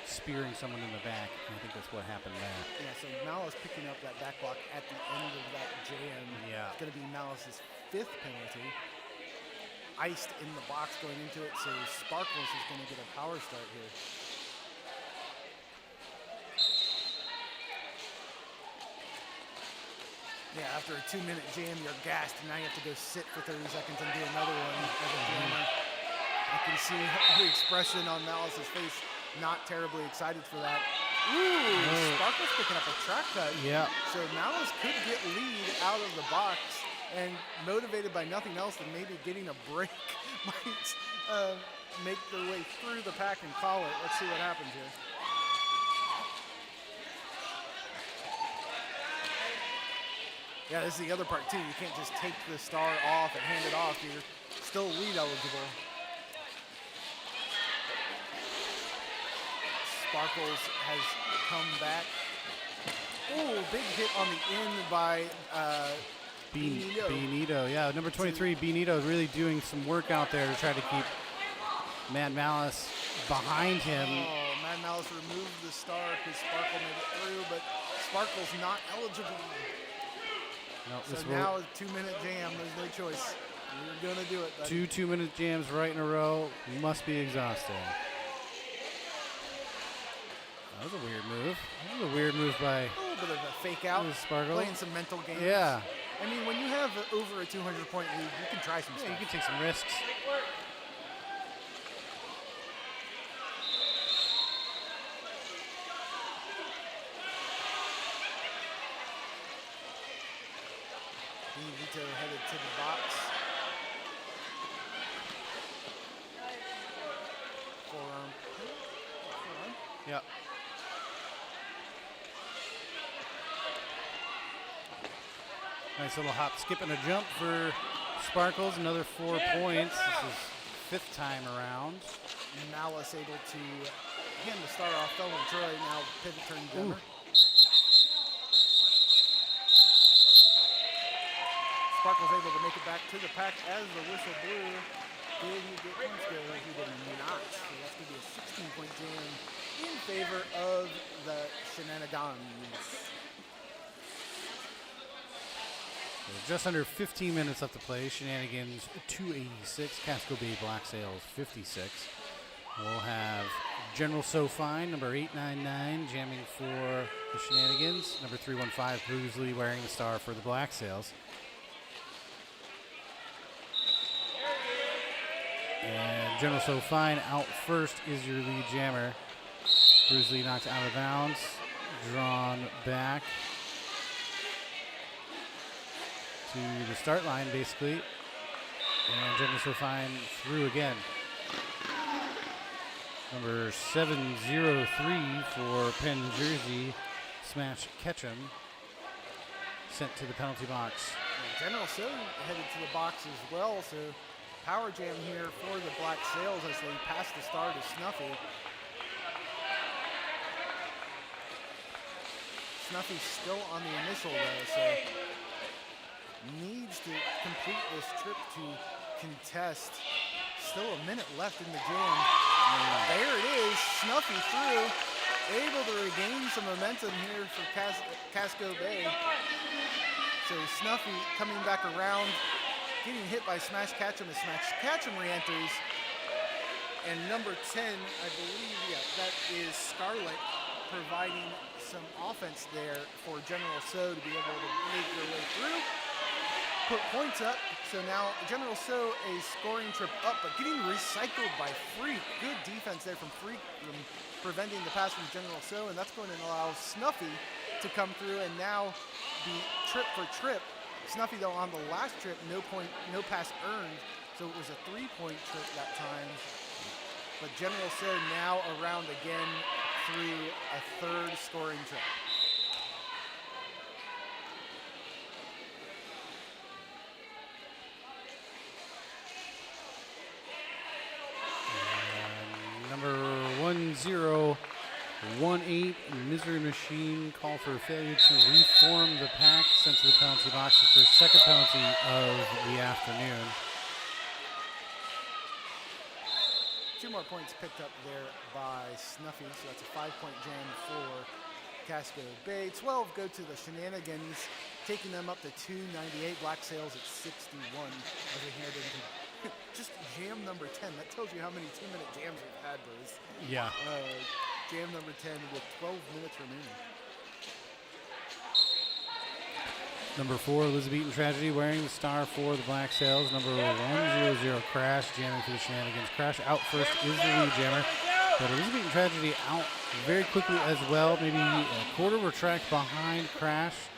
spearing someone in the back. I think that's what happened there. Yeah, so Malice picking up that back block at the end of that jam. Yeah. It's going to be Malice's 5th penalty. Iced in the box going into it, so Sparkles is going to get a power start here. Yeah, after a 2-minute jam, you're gassed, and now you have to go sit for 30 seconds and do another one as a jammer. I can see the expression on Malice's face, not terribly excited for that. Ooh, Sparkles picking up a track cut. Yeah. So Malice could get lead out of the box, and motivated by nothing else than maybe getting a break, might make their way through the pack and call it. Let's see what happens here. Yeah, this is the other part too. You can't just take the star off and hand it off. You're still lead eligible. Sparkles has come back. Oh, big hit on the end by Benito. Yeah, number 23, Benito, really doing some work out there to try to keep Mad Malice behind him. Oh, Mad Malice removed the star because Sparkle made it through, but Sparkle's not eligible. No, so now a 2-minute jam. There's no choice. You're going to do it, buddy. 2 2-minute jams right in a row. Must be exhausting. That was a weird move. That was a weird move by a little bit of a fake out. Sparkle. Playing some mental games. Yeah. I mean, when you have over a 200-point lead, you can try some stuff. You can take some risks. Vito headed to the box. Forearm. Yep. Nice little hop, skip, and a jump for Sparkles. Another 4 points. This is 5th time around. Malice able to hand the star off. Felton Troy now pivot turn jammer. Sparkles able to make it back to the pack as the whistle blew. Did he get points go? He did not. So that's going to be a 16-point jam in favor of the Shenanigans. Just under 15 minutes left to play. Shenanigans 286, Casco Bay Black Sails 56. We'll have General So Fine, number 899, jamming for the Shenanigans. Number 315, Bruce Lee wearing the star for the Black Sails. And General So Fine out first is your lead jammer. Bruce Lee knocks out of bounds, drawn back to the start line, basically. And General So Fine through again. Number 703 for Penn Jersey, Smash Ketchum, sent to the penalty box. And General So headed to the box as well, so power jam here for the Black Sails as they pass the star to Snuffy. Snuffy's still on the initial though, so needs to complete this trip to contest. Still a minute left in the jam. There it is, Snuffy through, able to regain some momentum here for Casco Bay. So Snuffy coming back around, getting hit by Smash Ketchum as Smash Ketchum re-enters. And number 10, I believe, yeah, that is Scarlet, providing some offense there for General So to be able to make their way through. Put points up, so now General So a scoring trip up, but getting recycled by Freak. Good defense there from Freak, from preventing the pass from General So, and that's going to allow Snuffy to come through and now be trip for trip. Snuffy though on the last trip, no pass earned, so it was a 3-point trip that time. But General So now around again through a third scoring trip. Number 1018, Misery Machine, call for failure to reform the pack, sent to the penalty box. It's their second penalty of the afternoon. 2 more points picked up there by Snuffy, so that's a 5-point jam for Casco Bay. 12 go to the Shenanigans, taking them up to 298. Black Sails at 61 as we head into just jam number 10. That tells you how many 2-minute jams we've had, Bruce. Yeah. Jam number 10 with 12 minutes remaining. Number 4, Elizabethan Tragedy, wearing the star for the Black Sails. Number 100, Crash, jamming for the Shenanigans. Crash out first is the lead jammer. But Elizabethan Tragedy out very quickly as well. Maybe a quarter of a track behind Crash.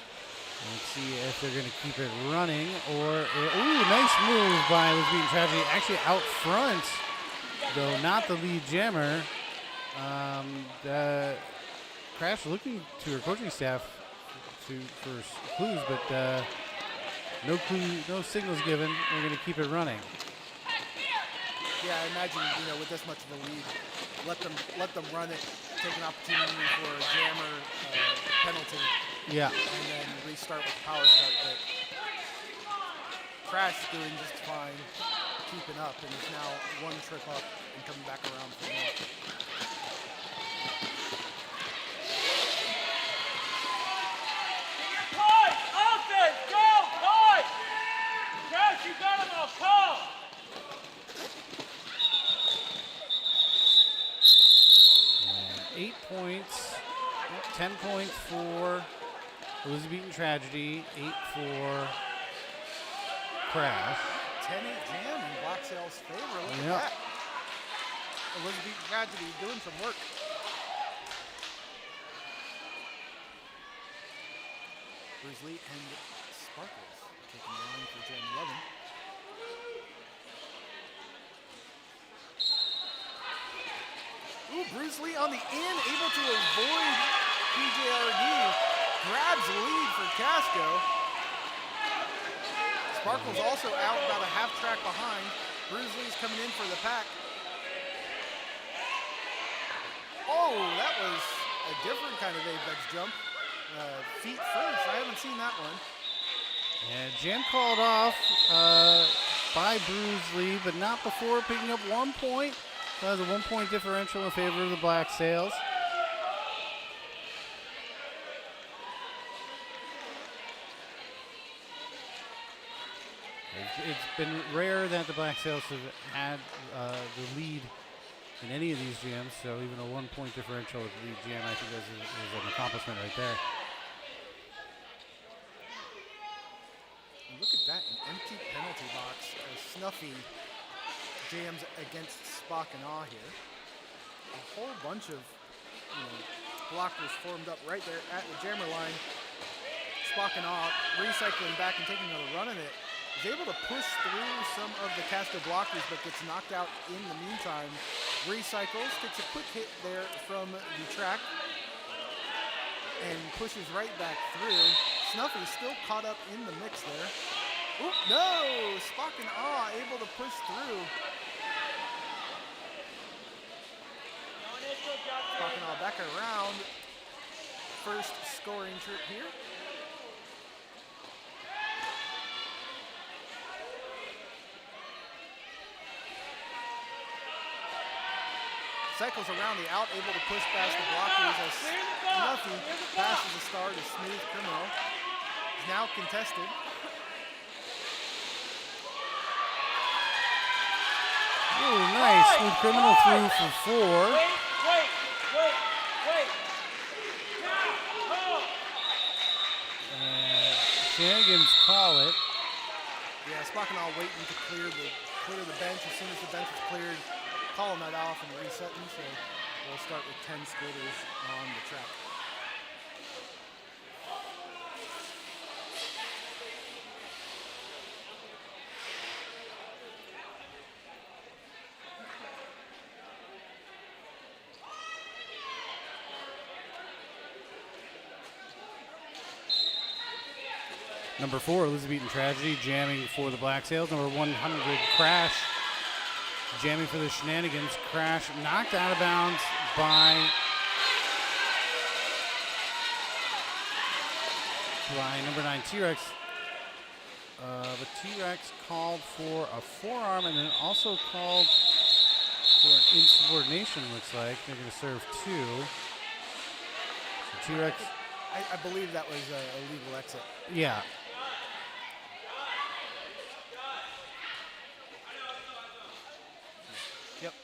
Let's see if they're going to keep it running or... Ooh, nice move by Elizabethan Tragedy. Actually out front, though not the lead jammer. Crash looking to her coaching staff for clues, but no signals given. We're going to keep it running. Yeah, I imagine, with this much of a lead, let them run it, take an opportunity for a jammer penalty. Yeah. And then restart with power start. But Crash doing just fine, keeping up, and is now 1 trip up and coming back around for more. Offense, go, boy! Crash, you got him, I'll call! And 8 points, 10 points for Elizabethan Tragedy, 8 for Crash. 10-8 jam in Black Sails' favor. Look at that. Elizabethan Tragedy doing some work. Bruce Lee and Sparkles taking the line for jam 11. Ooh, Bruce Lee on the in, able to avoid PJRD. Grabs the lead for Casco. Sparkles also out about a half track behind. Bruce Lee's coming in for the pack. Oh, that was a different kind of apex jump. Feet first, I haven't seen that one. And jam called off by Bruce Lee, but not before picking up 1 point. So that's a 1-point differential in favor of the Black Sails. It's been rare that the Black Sails have had the lead in any of these jams, so even a 1-point differential with the lead jam, I think is an accomplishment right there. And look at that, an empty penalty box as Snuffy jams against Spock and Awe here. A whole bunch of blockers formed up right there at the jammer line. Spock and Awe recycling back and taking another run at it. Is able to push through some of the Casco blockers, but gets knocked out in the meantime. Recycles, takes a quick hit there from the track, and pushes right back through. Snuffy still caught up in the mix there. Oop, no! Spock and Awe able to push through. Spock and Awe back around. First scoring trip here. Cycles around the out, able to push past the blockers as Snuffy passes the star to Smooth Criminal. Is now contested. Ooh, nice. Smooth Criminal through for 4. Wait. And Shenanigans call it. Yeah, Spock and Awe waiting to clear the bench. As soon as the bench is cleared, calling that off and resetting, so we'll start with 10 squitters on the track. Number 4, Elizabethan Tragedy, jamming for the Black Sails. Number 100, Crash, jamming for the Shenanigans. Crash knocked out of bounds by number 9, T-Rex. But T-Rex called for a forearm and then also called for an insubordination, looks like. They're going to serve 2. So T-Rex. I believe that was a legal exit. Yeah. Yep.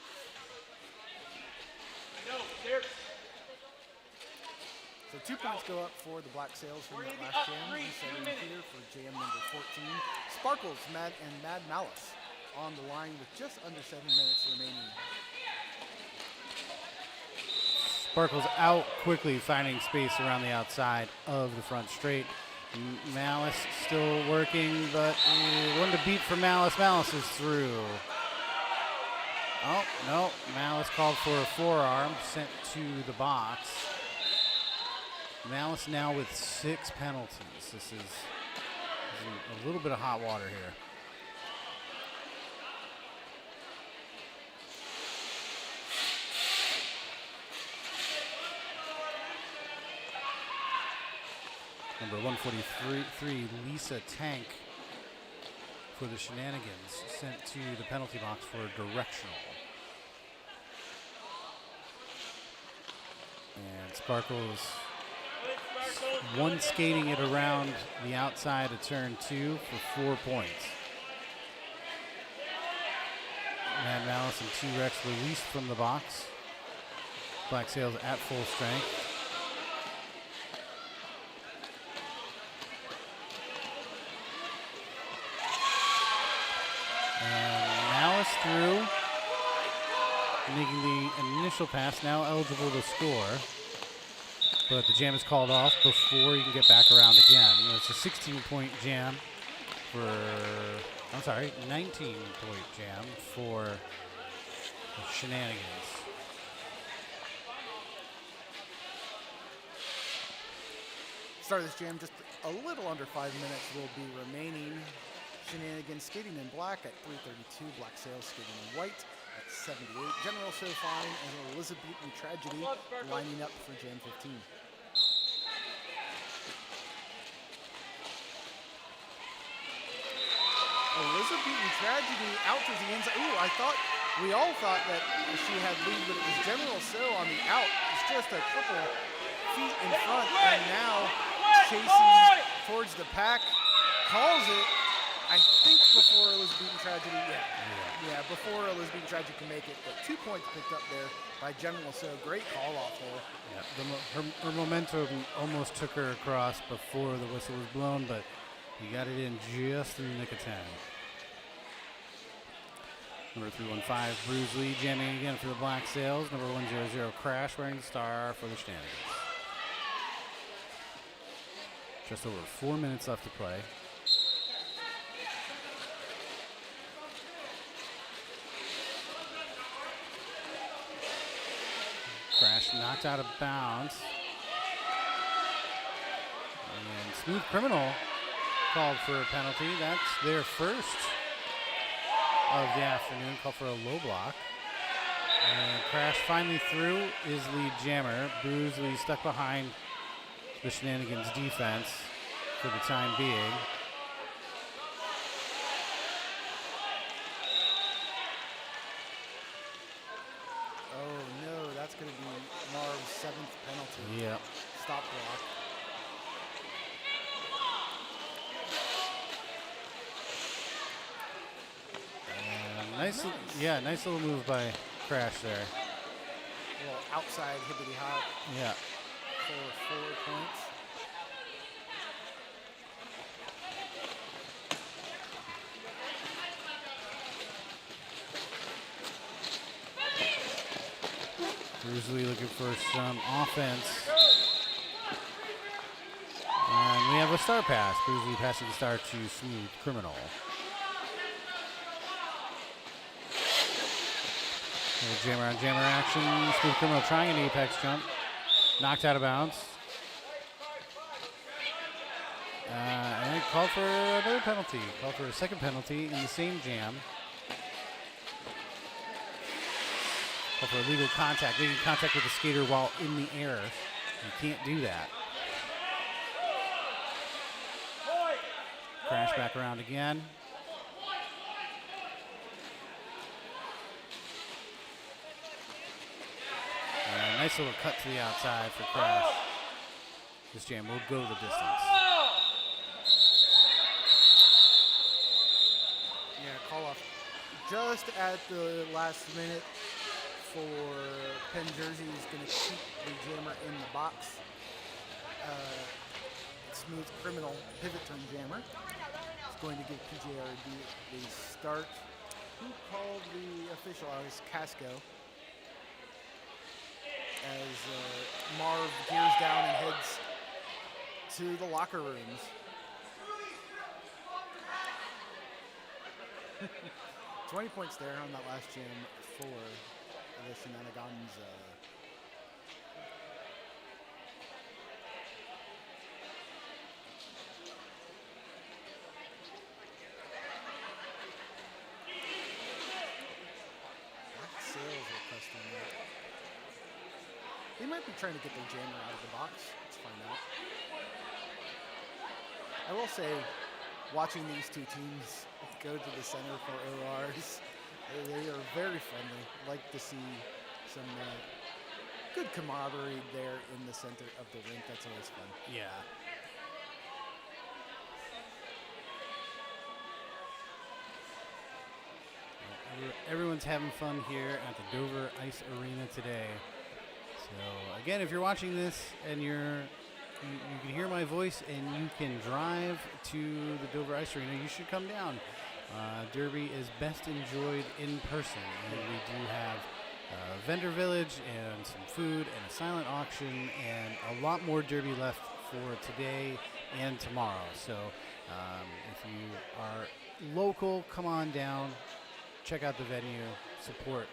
So 2 points go up for the Black Sails from that last jam. Resetting here for jam number 14. Sparkles, Mad Malice on the line with just under 7 minutes remaining. Sparkles out quickly, finding space around the outside of the front straight. Malice still working, but one to beat for Malice. Malice is through. Oh, no. Malice called for a forearm, sent to the box. Malice now with 6 penalties. This is a little bit of hot water here. Number 143, Lisa Tank for the Shenanigans, sent to the penalty box for a directional. And Sparkles one skating it around the outside of turn 2 for 4 points. Mad Malice and T-Rex released from the box. Black Sails at full strength. And Malice through, making the initial pass, now eligible to score. But the jam is called off before you can get back around again. It's a 16-point jam for, 19-point jam for the Shenanigans. Start of this jam, just a little under 5 minutes will be remaining. Shenanigans skating in black at 3:32. Black Sails skating in white at 78. General So Fine and Elizabethan Tragedy lining up for Jam 15. Elizabethan Tragedy out to the inside. Ooh, we all thought that she had lead, but it was General So on the out. It's just a couple feet in front, and now chasing towards the pack, calls it I think before Elizabethan Tragedy, yeah, before Elizabethan Tragedy can make it, but 2 points picked up there by General So. Great call off there. Yeah, her momentum almost took her across before the whistle was blown, but he got it in just in the nick of time. Number 315, Bruce Lee jamming again for the Black Sails. Number 100, Crash wearing the star for the Shenanigans. Just over 4 minutes left to play. Crash knocked out of bounds. And Smooth Criminal called for a penalty. That's their first of the afternoon. Called for a low block. And Crash finally through is lead jammer. Bruisley stuck behind the Shenanigans defense for the time being. Oh no, that's going to be Marv's 7th penalty. Yep. Stop block. And nice little move by Crash there. A little outside hippity hop. Yeah. For 4 points. Bruisley looking for some offense. And we have a star pass. Bruisley passing the star to Smooth Criminal. Jammer on jammer action. Smooth Criminal trying an apex jump. Knocked out of bounds. And called for another penalty. Called for a second penalty in the same jam. Called for illegal contact. Making contact with the skater while in the air. You can't do that. Crash back around again. Nice little cut to the outside for Crash. This jam will go the distance. Yeah, call off just at the last minute for Penn Jersey is going to keep the jammer in the box. Smooth Criminal pivot turn jammer. It's going to give PJRD the start. Who called the official? It was Casco. As Marv gears down and heads to the locker rooms. 20 points there on that last jam for the Shenanigans. Black Sails requesting that. They might be trying to get their jammer out of the box. Let's find out. I will say, watching these two teams go to the center for ORs, they are very friendly. Like to see some good camaraderie there in the center of the rink. That's always fun. Yeah. Everyone's having fun here at the Dover Ice Arena today. So again, if you're watching this and you can hear my voice and you can drive to the Dover Ice Arena, you should come down. Derby is best enjoyed in person, and we do have a vendor village and some food and a silent auction and a lot more Derby left for today and tomorrow. So if you are local, come on down, check out the venue, support.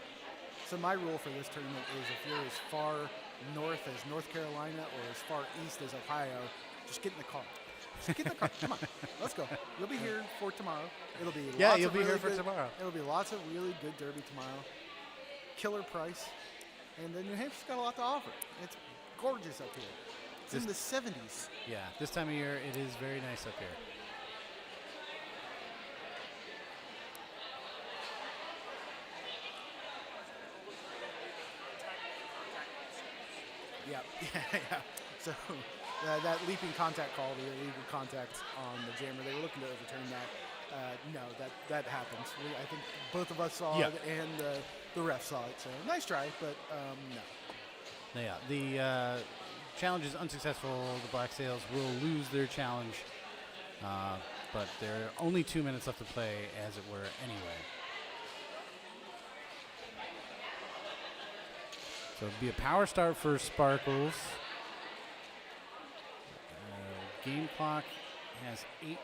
So my rule for this tournament is if you're as far north as North Carolina or as far east as Ohio, just get in the car. Just get in the car. Come on, let's go. You'll be here for tomorrow. It'll be you'll be here for tomorrow. It'll be lots of really good Derby tomorrow. Killer price, and then New Hampshire's got a lot to offer. It's gorgeous up here. It's in the 70s. Yeah, this time of year it is very nice up here. Yeah. So that leaping contact call, the illegal contact on the jammer, they were looking to overturn that. No, that happens. I think both of us saw it, and the ref saw it. So nice try, but no. Yeah, the challenge is unsuccessful. The Black Sails will lose their challenge, but there are only 2 minutes left to play, as it were, anyway. So it'll be a power start for Sparkles. Game clock has 8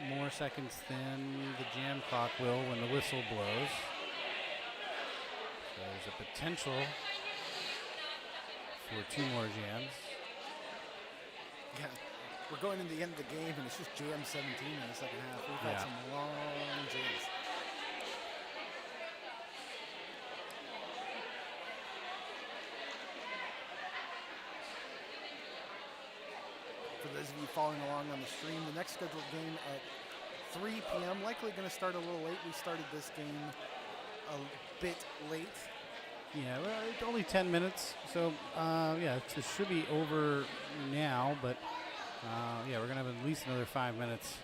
more seconds than the jam clock will when the whistle blows. So there's a potential for 2 more jams. Yeah, we're going into the end of the game, and it's just jam 17 in the second half. We've had some long jams. For those of you following along on the stream, the next scheduled game at 3 p.m. Likely going to start a little late. We started this game a bit late. Yeah, well, it's only 10 minutes, so it should be over now, but we're going to have at least another 5 minutes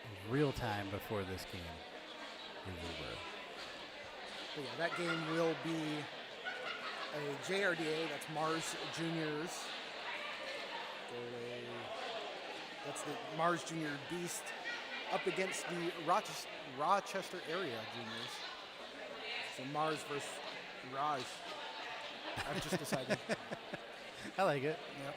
of real time before this game is over. But yeah, that game will be a JRDA, that's Mars Juniors. That's the Mars Junior Beast up against the Rochester area juniors. So Mars versus Raj. I've just decided. I like it. Yep.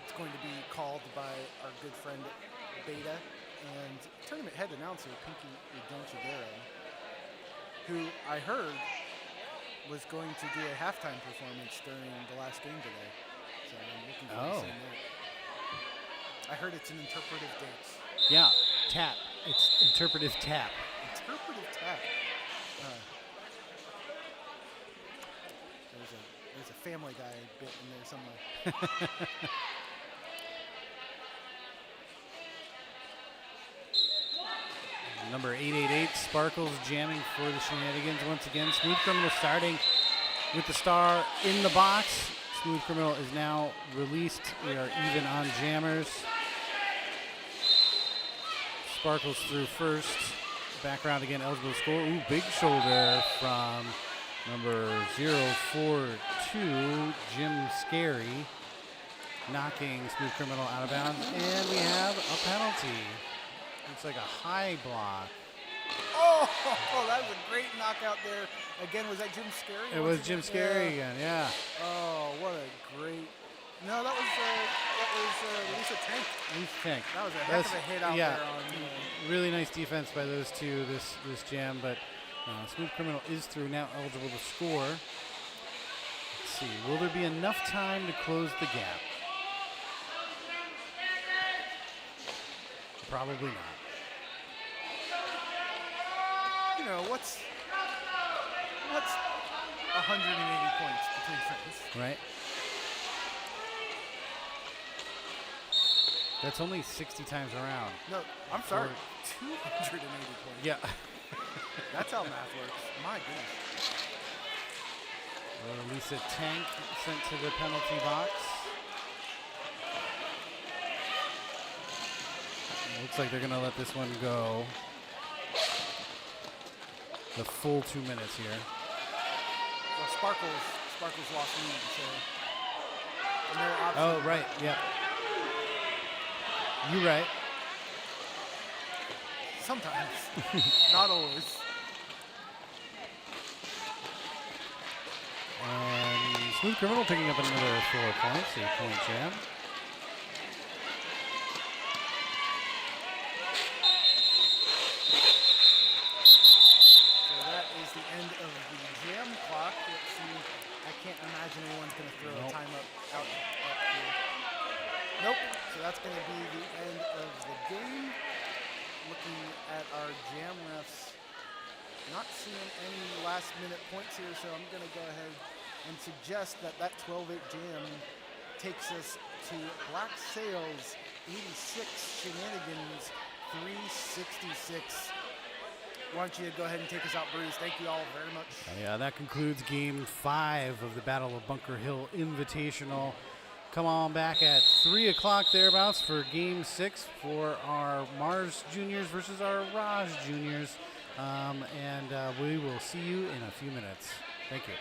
It's going to be called by our good friend Beta and tournament head announcer Pinky Udonchidero, who I heard was going to do a halftime performance during the last game today. So I'm looking forward to seeing that. I heard it's an interpretive dance. Yeah, tap. It's interpretive tap. Interpretive tap. There's a Family Guy bit in there somewhere. Number 888, Sparkles jamming for the Shenanigans once again. Smooth Criminal starting with the star in the box. Smooth Criminal is now released. We are even on jammers. Sparkles through first. Back round again, eligible to score. Ooh, big shoulder from number 042, Jim Scary, knocking Smooth Criminal out of bounds. And we have a penalty. Looks like a high block. Oh, that was a great knockout there. Again, was that Jim Scary? It was Jim Scary again, yeah. Oh, what a great. No, that was Lisa Tank. Lisa Tank. That was a heck of a hit out there. Really nice defense by those two this jam, but Smooth Criminal is through, now eligible to score. Let's see, will there be enough time to close the gap? Probably not. You know, what's 180 points between friends? Right. That's only 60 times around. No, I'm sorry. 280 points. Yeah. That's how math works. My goodness. Lisa Tank sent to the penalty box. Looks like they're going to let this one go the full 2 minutes here. Well, Sparkles lost lead, so. Oh, right, yeah. You're right. Sometimes, not always. And Smooth Criminal picking up another 4 points, 8-point jam. I can't imagine anyone's going to throw a time out here. Nope. So that's going to be the end of the game. Looking at our jam refs, not seeing any last-minute points here, so I'm going to go ahead and suggest that 12-8 jam takes us to Black Sails 86, Shenanigans 366. Why don't you go ahead and take us out, Bruce? Thank you all very much. Yeah, that concludes Game 5 of the Battle of Bunker Hill Invitational. Come on back at 3 o'clock thereabouts for Game 6 for our Mars Juniors versus our Raj Juniors. And we will see you in a few minutes. Thank you.